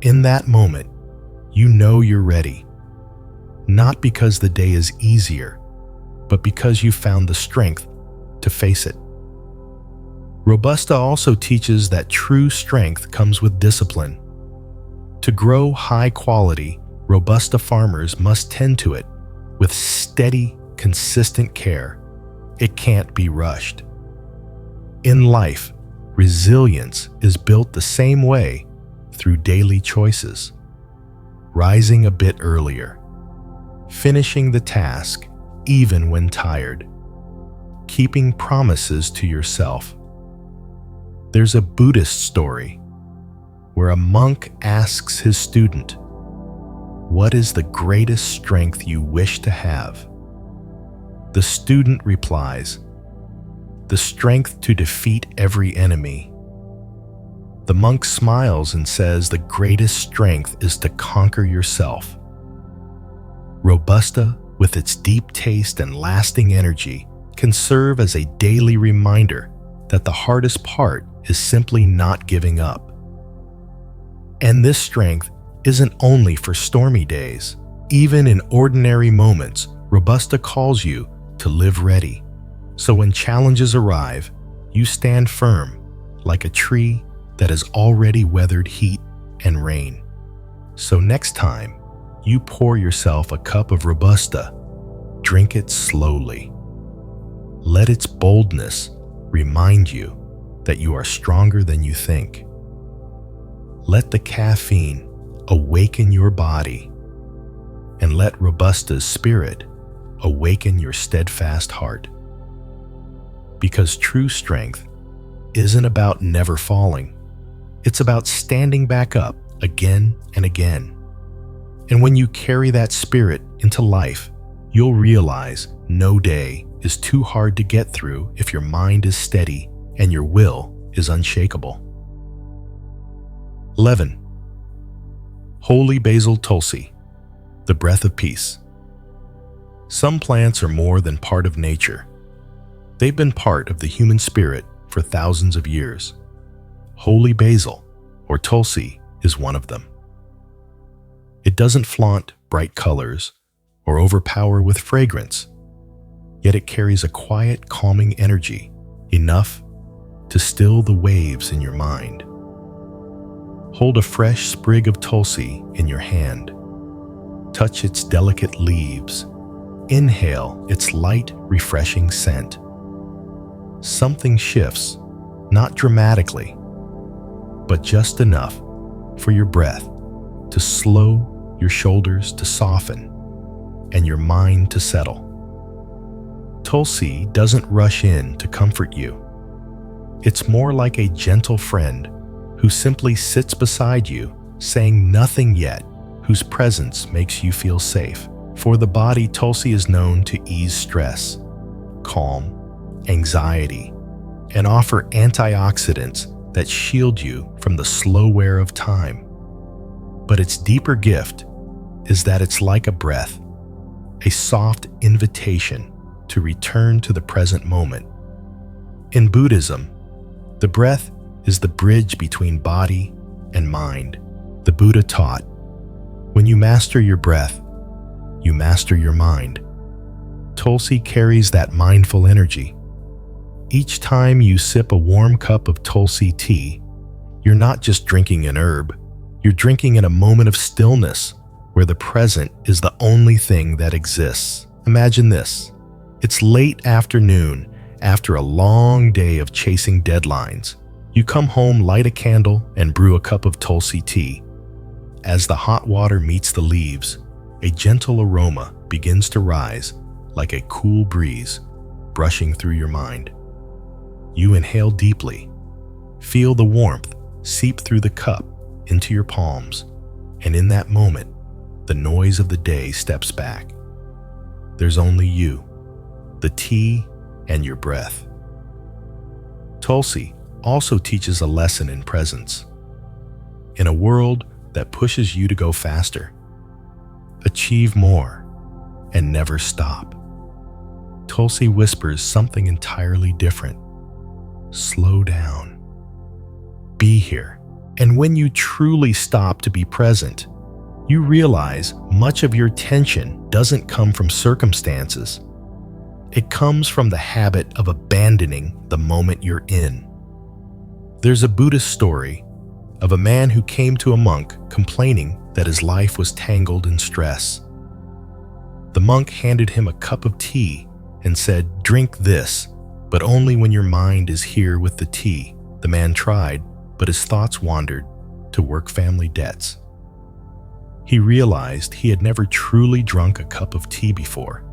In that moment, you know you're ready, not because the day is easier, but because you found the strength to face it. Robusta also teaches that true strength comes with discipline. To grow high quality, Robusta farmers must tend to it with steady, consistent care. It can't be rushed. In life, resilience is built the same way through daily choices. Rising a bit earlier, finishing the task even when tired, keeping promises to yourself. There's a Buddhist story where a monk asks his student, "What is the greatest strength you wish to have?" The student replies, "The strength to defeat every enemy." The monk smiles and says the greatest strength is to conquer yourself. Robusta, with its deep taste and lasting energy, can serve as a daily reminder that the hardest part is simply not giving up. And this strength isn't only for stormy days. Even in ordinary moments, Robusta calls you to live ready. So when challenges arrive, you stand firm like a tree that has already weathered heat and rain. So next time you pour yourself a cup of Robusta, drink it slowly. Let its boldness remind you that you are stronger than you think. Let the caffeine awaken your body, and let Robusta's spirit awaken your steadfast heart. Because true strength isn't about never falling. It's about standing back up again and again. And when you carry that spirit into life, you'll realize no day is too hard to get through if your mind is steady and your will is unshakable. 11. Holy basil tulsi, the breath of peace. Some plants are more than part of nature. They've been part of the human spirit for thousands of years. Holy basil, or tulsi, is one of them. It doesn't flaunt bright colors or overpower with fragrance, yet it carries a quiet, calming energy, enough to still the waves in your mind. Hold a fresh sprig of tulsi in your hand. Touch its delicate leaves. Inhale its light, refreshing scent. Something shifts, not dramatically, but just enough for your breath to slow, your shoulders to soften, and your mind to settle. Tulsi doesn't rush in to comfort you. It's more like a gentle friend who simply sits beside you, saying nothing yet, whose presence makes you feel safe. For the body, tulsi is known to ease stress, calm, anxiety, and offer antioxidants that shield you from the slow wear of time. But its deeper gift is that it's like a breath, a soft invitation to return to the present moment. In Buddhism, the breath is the bridge between body and mind. The Buddha taught, when you master your breath, you master your mind. Tulsi carries that mindful energy. Each time you sip a warm cup of tulsi tea, you're not just drinking an herb, you're drinking in a moment of stillness where the present is the only thing that exists. Imagine this. It's late afternoon after a long day of chasing deadlines. You come home, light a candle, and brew a cup of tulsi tea. As the hot water meets the leaves, a gentle aroma begins to rise like a cool breeze brushing through your mind. You inhale deeply, feel the warmth seep through the cup into your palms, and in that moment, the noise of the day steps back. There's only you, the tea, and your breath. Tulsi also teaches a lesson in presence. In a world that pushes you to go faster, achieve more, and never stop, tulsi whispers something entirely different. Slow down. Be here. And when you truly stop to be present, you realize much of your tension doesn't come from circumstances. It comes from the habit of abandoning the moment you're in. There's a Buddhist story of a man who came to a monk complaining that his life was tangled in stress. The monk handed him a cup of tea and said, "Drink this, but only when your mind is here with the tea." The man tried, but his thoughts wandered to work, family debts. He realized he had never truly drunk a cup of tea before.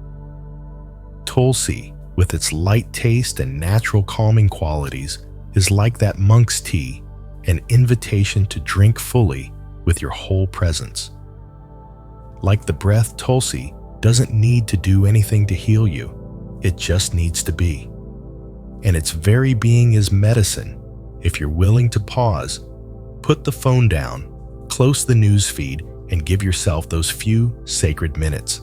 Tulsi, with its light taste and natural calming qualities, is like that monk's tea, an invitation to drink fully with your whole presence. Like the breath, tulsi doesn't need to do anything to heal you. It just needs to be. And its very being is medicine. If you're willing to pause, put the phone down, close the news feed, and give yourself those few sacred minutes.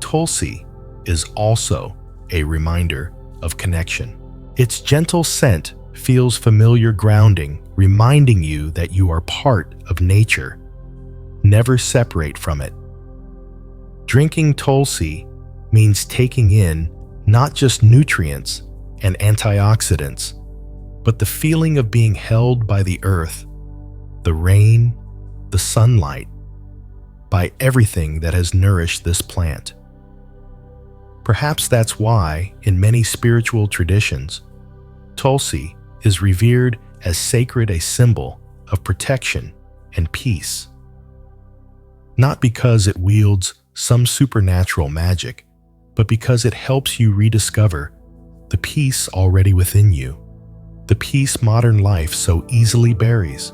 Tulsi is also a reminder of connection. Its gentle scent feels familiar, grounding, reminding you that you are part of nature. Never separate from it. Drinking tulsi means taking in not just nutrients and antioxidants, but the feeling of being held by the earth, the rain, the sunlight, by everything that has nourished this plant. Perhaps that's why, in many spiritual traditions, tulsi is revered as sacred, a symbol of protection and peace. Not because it wields some supernatural magic, but because it helps you rediscover the peace already within you, the peace modern life so easily buries.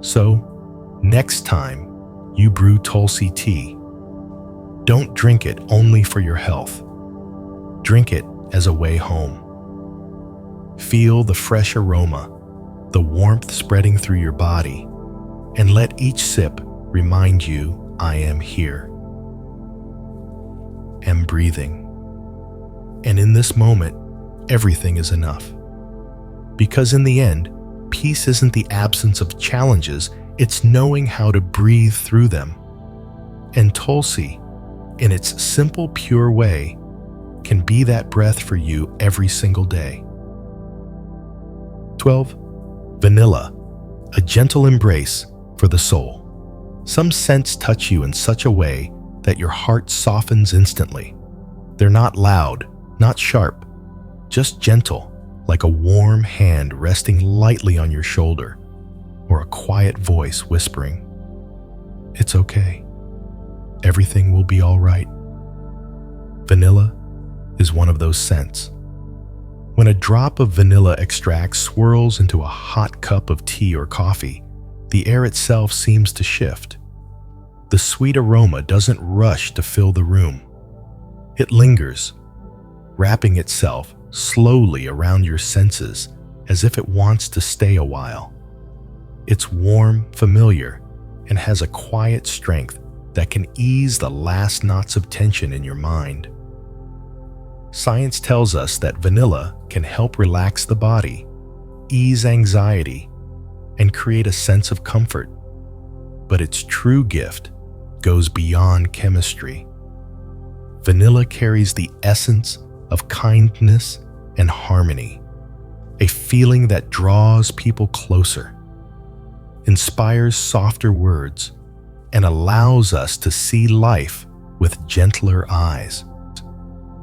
So, next time you brew tulsi tea, don't drink it only for your health. Drink it as a way home. Feel the fresh aroma, the warmth spreading through your body, and let each sip remind you, I am here. Am breathing. And in this moment, everything is enough. Because in the end, peace isn't the absence of challenges, it's knowing how to breathe through them. And Tulsi, in its simple, pure way, can be that breath for you every single day. 12. Vanilla, a gentle embrace for the soul. Some scents touch you in such a way that your heart softens instantly. They're not loud, not sharp, just gentle, like a warm hand resting lightly on your shoulder, or a quiet voice whispering, "It's okay. Everything will be all right." Vanilla is one of those scents. When a drop of vanilla extract swirls into a hot cup of tea or coffee, the air itself seems to shift. The sweet aroma doesn't rush to fill the room. It lingers, wrapping itself slowly around your senses as if it wants to stay a while. It's warm, familiar, and has a quiet strength that can ease the last knots of tension in your mind. Science tells us that vanilla can help relax the body, ease anxiety, and create a sense of comfort. But its true gift goes beyond chemistry. Vanilla carries the essence of kindness and harmony, a feeling that draws people closer, inspires softer words, and allows us to see life with gentler eyes.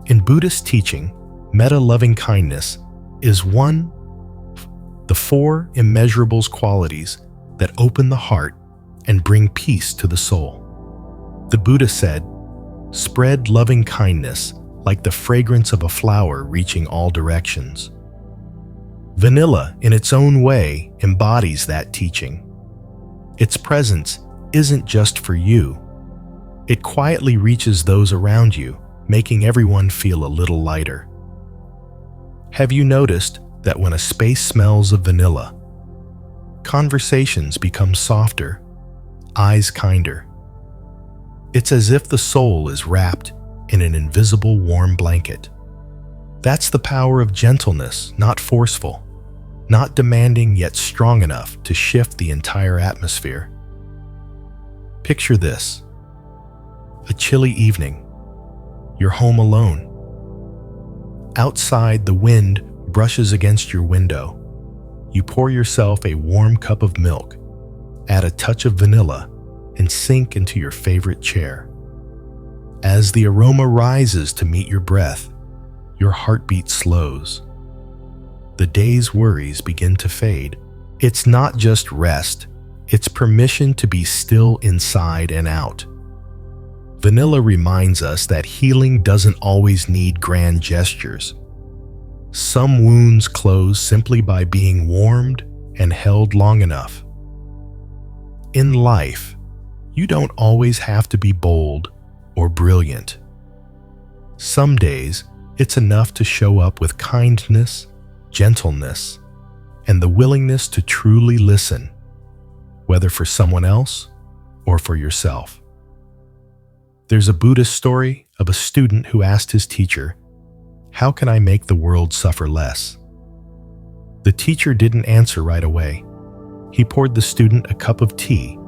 In Buddhist teaching, metta-loving kindness is one of the 4 immeasurables qualities that open the heart and bring peace to the soul. The Buddha said, "Spread loving kindness like the fragrance of a flower reaching all directions." Vanilla, in its own way, embodies that teaching. Its presence isn't just for you. It quietly reaches those around you, making everyone feel a little lighter. Have you noticed that when a space smells of vanilla, conversations become softer, eyes kinder? It's as if the soul is wrapped in an invisible warm blanket. That's the power of gentleness, not forceful, not demanding yet strong enough to shift the entire atmosphere. Picture this: a chilly evening. You're home alone. Outside, the wind brushes against your window. You pour yourself a warm cup of milk, add a touch of vanilla, and sink into your favorite chair. As the aroma rises to meet your breath, your heartbeat slows. The day's worries begin to fade. It's not just rest, it's permission to be still inside and out. Vanilla reminds us that healing doesn't always need grand gestures. Some wounds close simply by being warmed and held long enough. In life, you don't always have to be bold or brilliant. Some days, it's enough to show up with kindness, gentleness, and the willingness to truly listen, whether for someone else or for yourself. There's a Buddhist story of a student who asked his teacher, "How can I make the world suffer less?" The teacher didn't answer right away. He poured the student a cup of tea,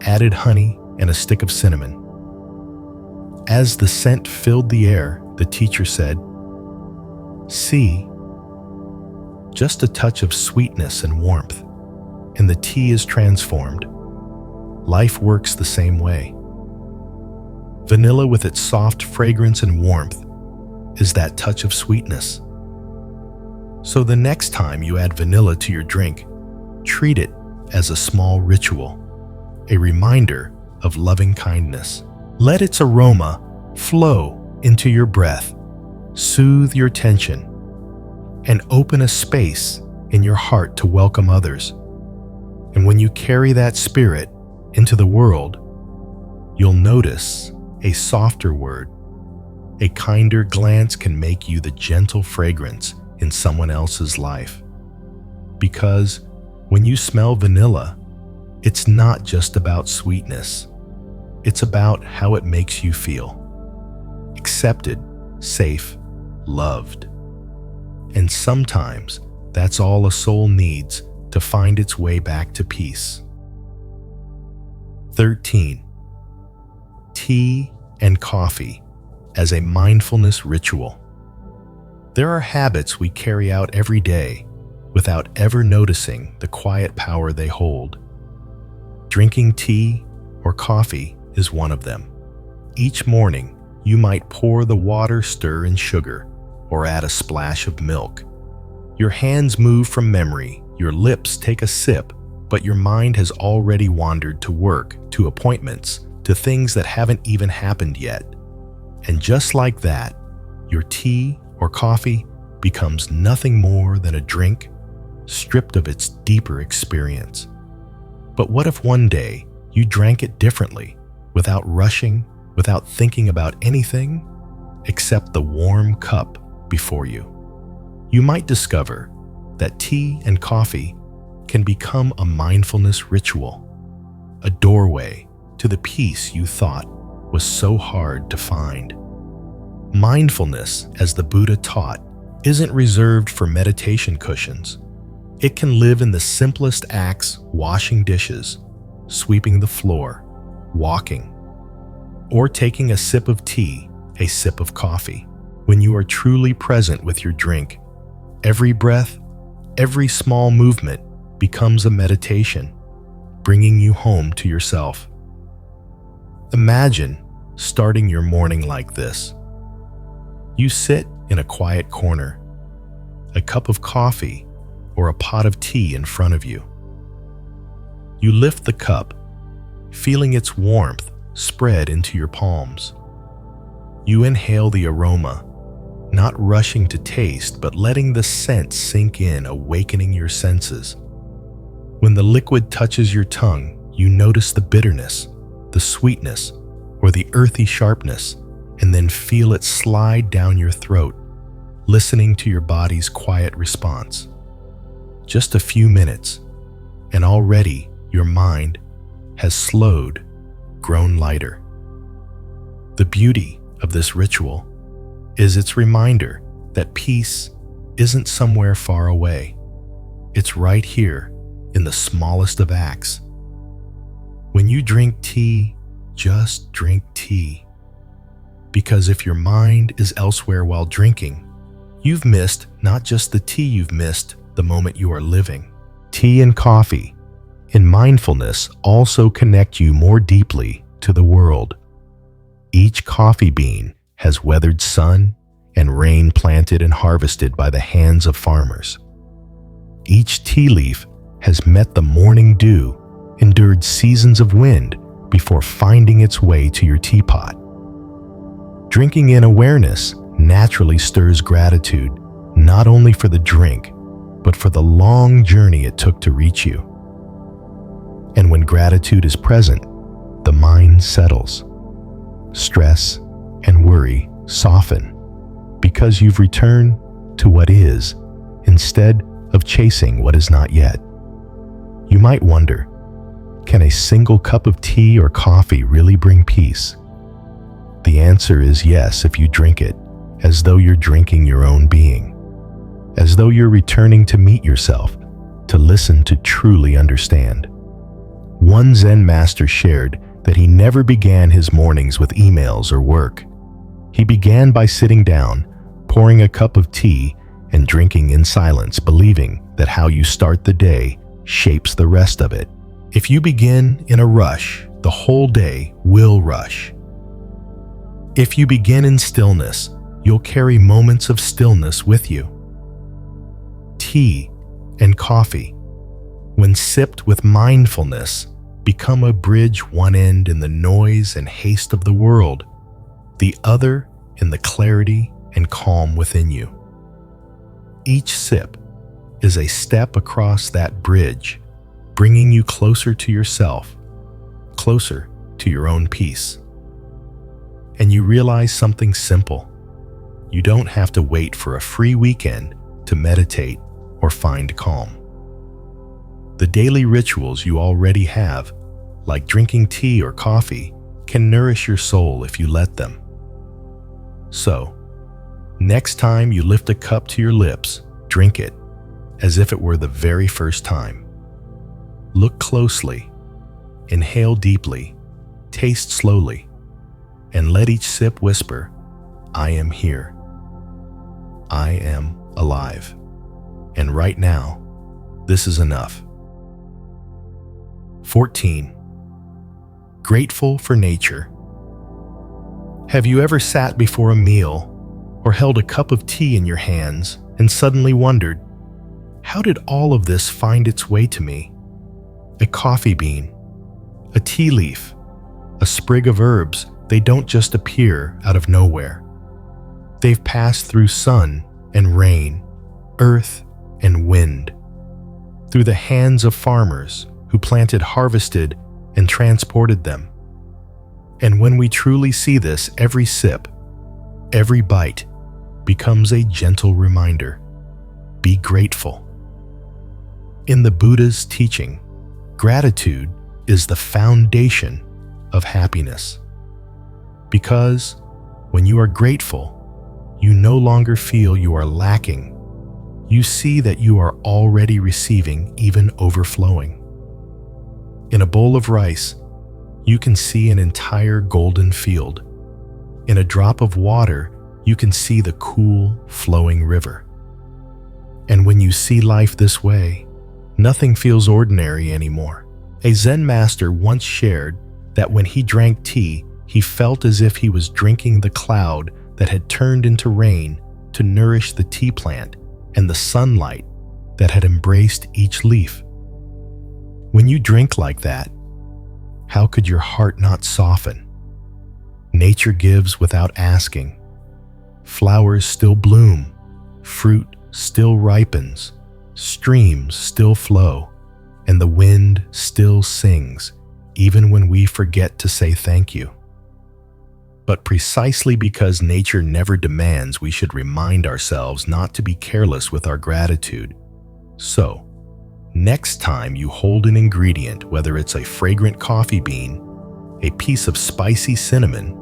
added honey and a stick of cinnamon. As the scent filled the air, the teacher said, "See, just a touch of sweetness and warmth, and the tea is transformed. Life works the same way." Vanilla, with its soft fragrance and warmth, is that touch of sweetness. So the next time you add vanilla to your drink, treat it as a small ritual, a reminder of loving kindness. Let its aroma flow into your breath, soothe your tension, and open a space in your heart to welcome others. And when you carry that spirit into the world, you'll notice a softer word, A kinder glance can make you the gentle fragrance in someone else's life. Because when you smell vanilla, it's not just about sweetness. It's about how it makes you feel. Accepted, safe, loved. And sometimes that's all a soul needs to find its way back to peace. 13. Tea and coffee as a mindfulness ritual. There are habits we carry out every day without ever noticing the quiet power they hold. Drinking tea or coffee is one of them. Each morning, you might pour the water, stir in sugar, or add a splash of milk. Your hands move from memory, your lips take a sip, but your mind has already wandered to work, to appointments, to things that haven't even happened yet. And just like that, your tea or coffee becomes nothing more than a drink, stripped of its deeper experience. But what if one day you drank it differently, without rushing, without thinking about anything except the warm cup before you? You might discover that tea and coffee can become a mindfulness ritual, a doorway to the peace you thought was so hard to find. Mindfulness, as the Buddha taught, isn't reserved for meditation cushions. It can live in the simplest acts: washing dishes, sweeping the floor, walking, or taking a sip of tea, a sip of coffee. When you are truly present with your drink, every breath, every small movement becomes a meditation, bringing you home to yourself. Imagine starting your morning like this. You sit in a quiet corner, a cup of coffee or a pot of tea in front of you. You lift the cup, feeling its warmth spread into your palms. You inhale the aroma, not rushing to taste, but letting the scent sink in, awakening your senses. When the liquid touches your tongue, you notice the bitterness, the sweetness, or the earthy sharpness, and then feel it slide down your throat, listening to your body's quiet response. Just a few minutes, and already your mind has slowed, grown lighter. The beauty of this ritual is its reminder that peace isn't somewhere far away. It's right here in the smallest of acts. When you drink tea, just drink tea. Because if your mind is elsewhere while drinking, you've missed not just the tea, you've missed the moment you are living. Tea and coffee in mindfulness also connect you more deeply to the world. Each coffee bean has weathered sun and rain, planted and harvested by the hands of farmers. Each tea leaf has met the morning dew, endured seasons of wind before finding its way to your teapot. Drinking in awareness naturally stirs gratitude, not only for the drink, but for the long journey it took to reach you. And when gratitude is present, the mind settles. Stress and worry soften because you've returned to what is instead of chasing what is not yet. You might wonder, can a single cup of tea or coffee really bring peace? The answer is yes, if you drink it as though you're drinking your own being, as though you're returning to meet yourself, to listen, to truly understand. One Zen master shared that he never began his mornings with emails or work. He began by sitting down, pouring a cup of tea, and drinking in silence, believing that how you start the day shapes the rest of it. If you begin in a rush, the whole day will rush. If you begin in stillness, you'll carry moments of stillness with you. Tea and coffee, when sipped with mindfulness, become a bridge, one end in the noise and haste of the world, the other in the clarity and calm within you. Each sip is a step across that bridge, bringing you closer to yourself, closer to your own peace. and you realize something simple. You don't have to wait for a free weekend to meditate or find calm. The daily rituals you already have, like drinking tea or coffee, can nourish your soul if you let them. So, next time you lift a cup to your lips, drink it as if it were the very first time. Look closely, inhale deeply, taste slowly, and let each sip whisper, "I am here. I am alive. And right now, this is enough." 14. Grateful for nature. Have you ever sat before a meal or held a cup of tea in your hands and suddenly wondered, how did all of this find its way to me? A coffee bean, a tea leaf, a sprig of herbs, they don't just appear out of nowhere. They've passed through sun and rain, earth and wind, through the hands of farmers who planted, harvested, and transported them. And when we truly see this, every sip, every bite becomes a gentle reminder. Be grateful. In the Buddha's teaching, gratitude is the foundation of happiness. Because when you are grateful, you no longer feel you are lacking. You see that you are already receiving, even overflowing. In a bowl of rice, you can see an entire golden field. In a drop of water, you can see the cool, flowing river. And when you see life this way, nothing feels ordinary anymore. A Zen master once shared that when he drank tea, he felt as if he was drinking the cloud that had turned into rain to nourish the tea plant and the sunlight that had embraced each leaf. When you drink like that, how could your heart not soften? Nature gives without asking. Flowers still bloom, fruit still ripens, streams still flow, and the wind still sings, even when we forget to say thank you. But precisely because nature never demands, we should remind ourselves not to be careless with our gratitude. So, next time you hold an ingredient, whether it's a fragrant coffee bean, a piece of spicy cinnamon,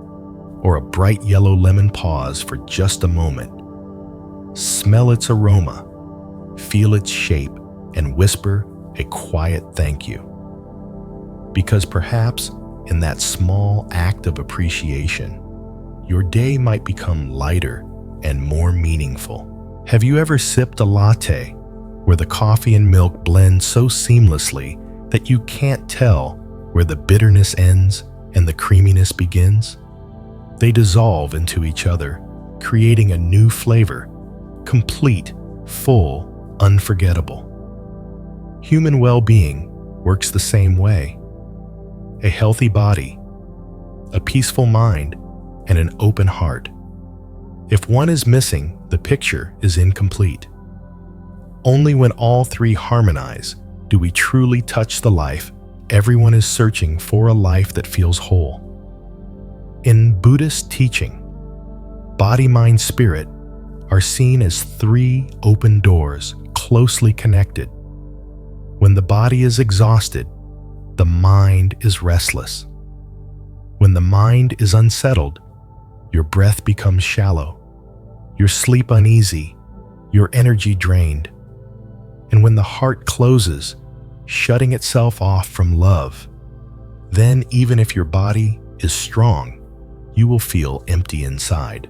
or a bright yellow lemon, pause for just a moment. Smell its aroma, feel its shape, and whisper a quiet thank you. Because perhaps in that small act of appreciation, your day might become lighter and more meaningful. Have you ever sipped a latte where the coffee and milk blend so seamlessly that you can't tell where the bitterness ends and the creaminess begins? They dissolve into each other, creating a new flavor, complete, full, unforgettable. Human well-being works the same way. A healthy body, a peaceful mind, and an open heart. If one is missing, the picture is incomplete. Only when all three harmonize do we truly touch the life everyone is searching for, a life that feels whole. In Buddhist teaching, body, mind, spirit are seen as three open doors, closely connected. When the body is exhausted, the mind is restless. When the mind is unsettled, your breath becomes shallow, your sleep uneasy, your energy drained. And when the heart closes, shutting itself off from love, then even if your body is strong, you will feel empty inside.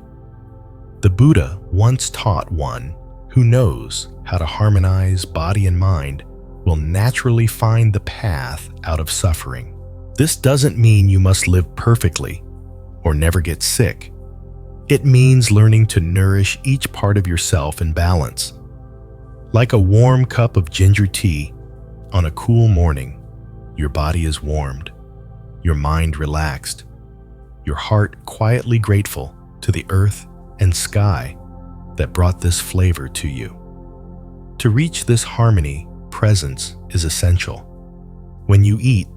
The Buddha once taught one who knows how to harmonize body and mind will naturally find the path out of suffering. This doesn't mean you must live perfectly or never get sick. It means learning to nourish each part of yourself in balance. Like a warm cup of ginger tea on a cool morning, your body is warmed, your mind relaxed, your heart quietly grateful to the earth and sky that brought this flavor to you. To reach this harmony, presence is essential. When you eat,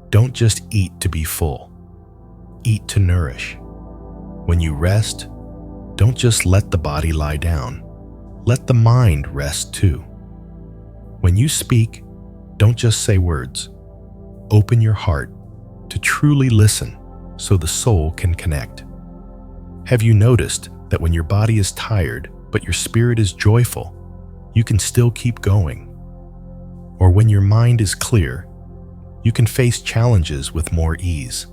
don't just eat to be full. Eat to nourish. When you rest, don't just let the body lie down. Let the mind rest too. When you speak, don't just say words. Open your heart to truly listen so the soul can connect. Have you noticed that when your body is tired but your spirit is joyful, you can still keep going? Or when your mind is clear, you can face challenges with more ease.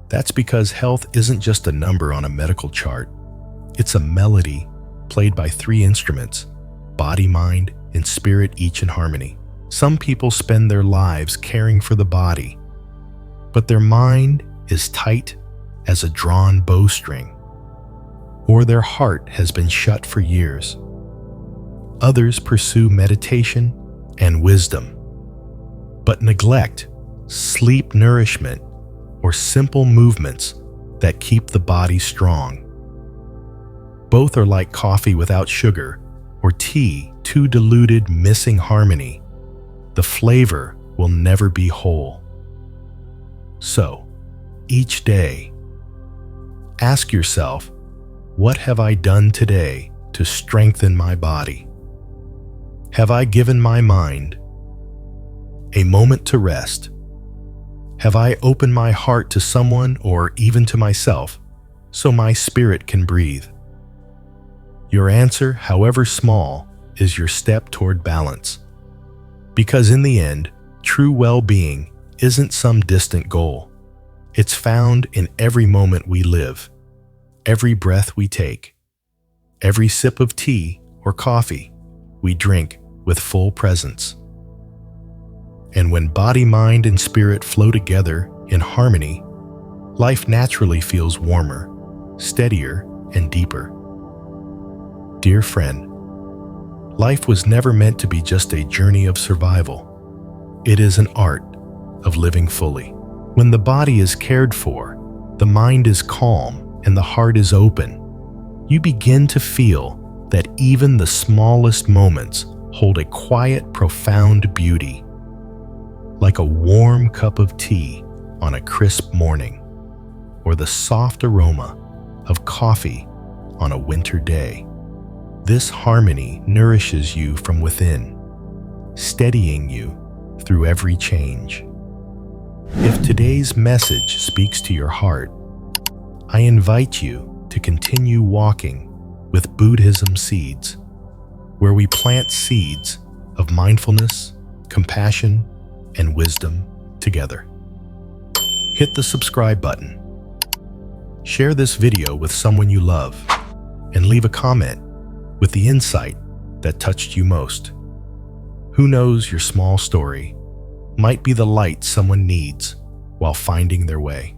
That's because health isn't just a number on a medical chart. It's a melody played by 3 instruments: body, mind, and spirit, each in harmony. Some people spend their lives caring for the body, but their mind is tight as a drawn bowstring, or their heart has been shut for years. Others pursue meditation and wisdom, but neglect sleep, nourishment, or simple movements that keep the body strong. Both are like coffee without sugar or tea too diluted, missing harmony. The flavor will never be whole. So, each day, ask yourself, what have I done today to strengthen my body? Have I given my mind a moment to rest? Have I opened my heart to someone or even to myself so my spirit can breathe? Your answer, however small, is your step toward balance. Because in the end, true well-being isn't some distant goal. It's found in every moment we live, every breath we take, every sip of tea or coffee we drink with full presence. And when body, mind, and spirit flow together in harmony, life naturally feels warmer, steadier, and deeper. Dear friend, life was never meant to be just a journey of survival. It is an art of living fully. When the body is cared for, the mind is calm, and the heart is open, you begin to feel that even the smallest moments hold a quiet, profound beauty. Like a warm cup of tea on a crisp morning, or the soft aroma of coffee on a winter day. This harmony nourishes you from within, steadying you through every change. If today's message speaks to your heart, I invite you to continue walking with Buddhism Seeds, where we plant seeds of mindfulness, compassion, and wisdom together. Hit the subscribe button, share this video with someone you love, and leave a comment with the insight that touched you most. Who knows, your small story might be the light someone needs while finding their way.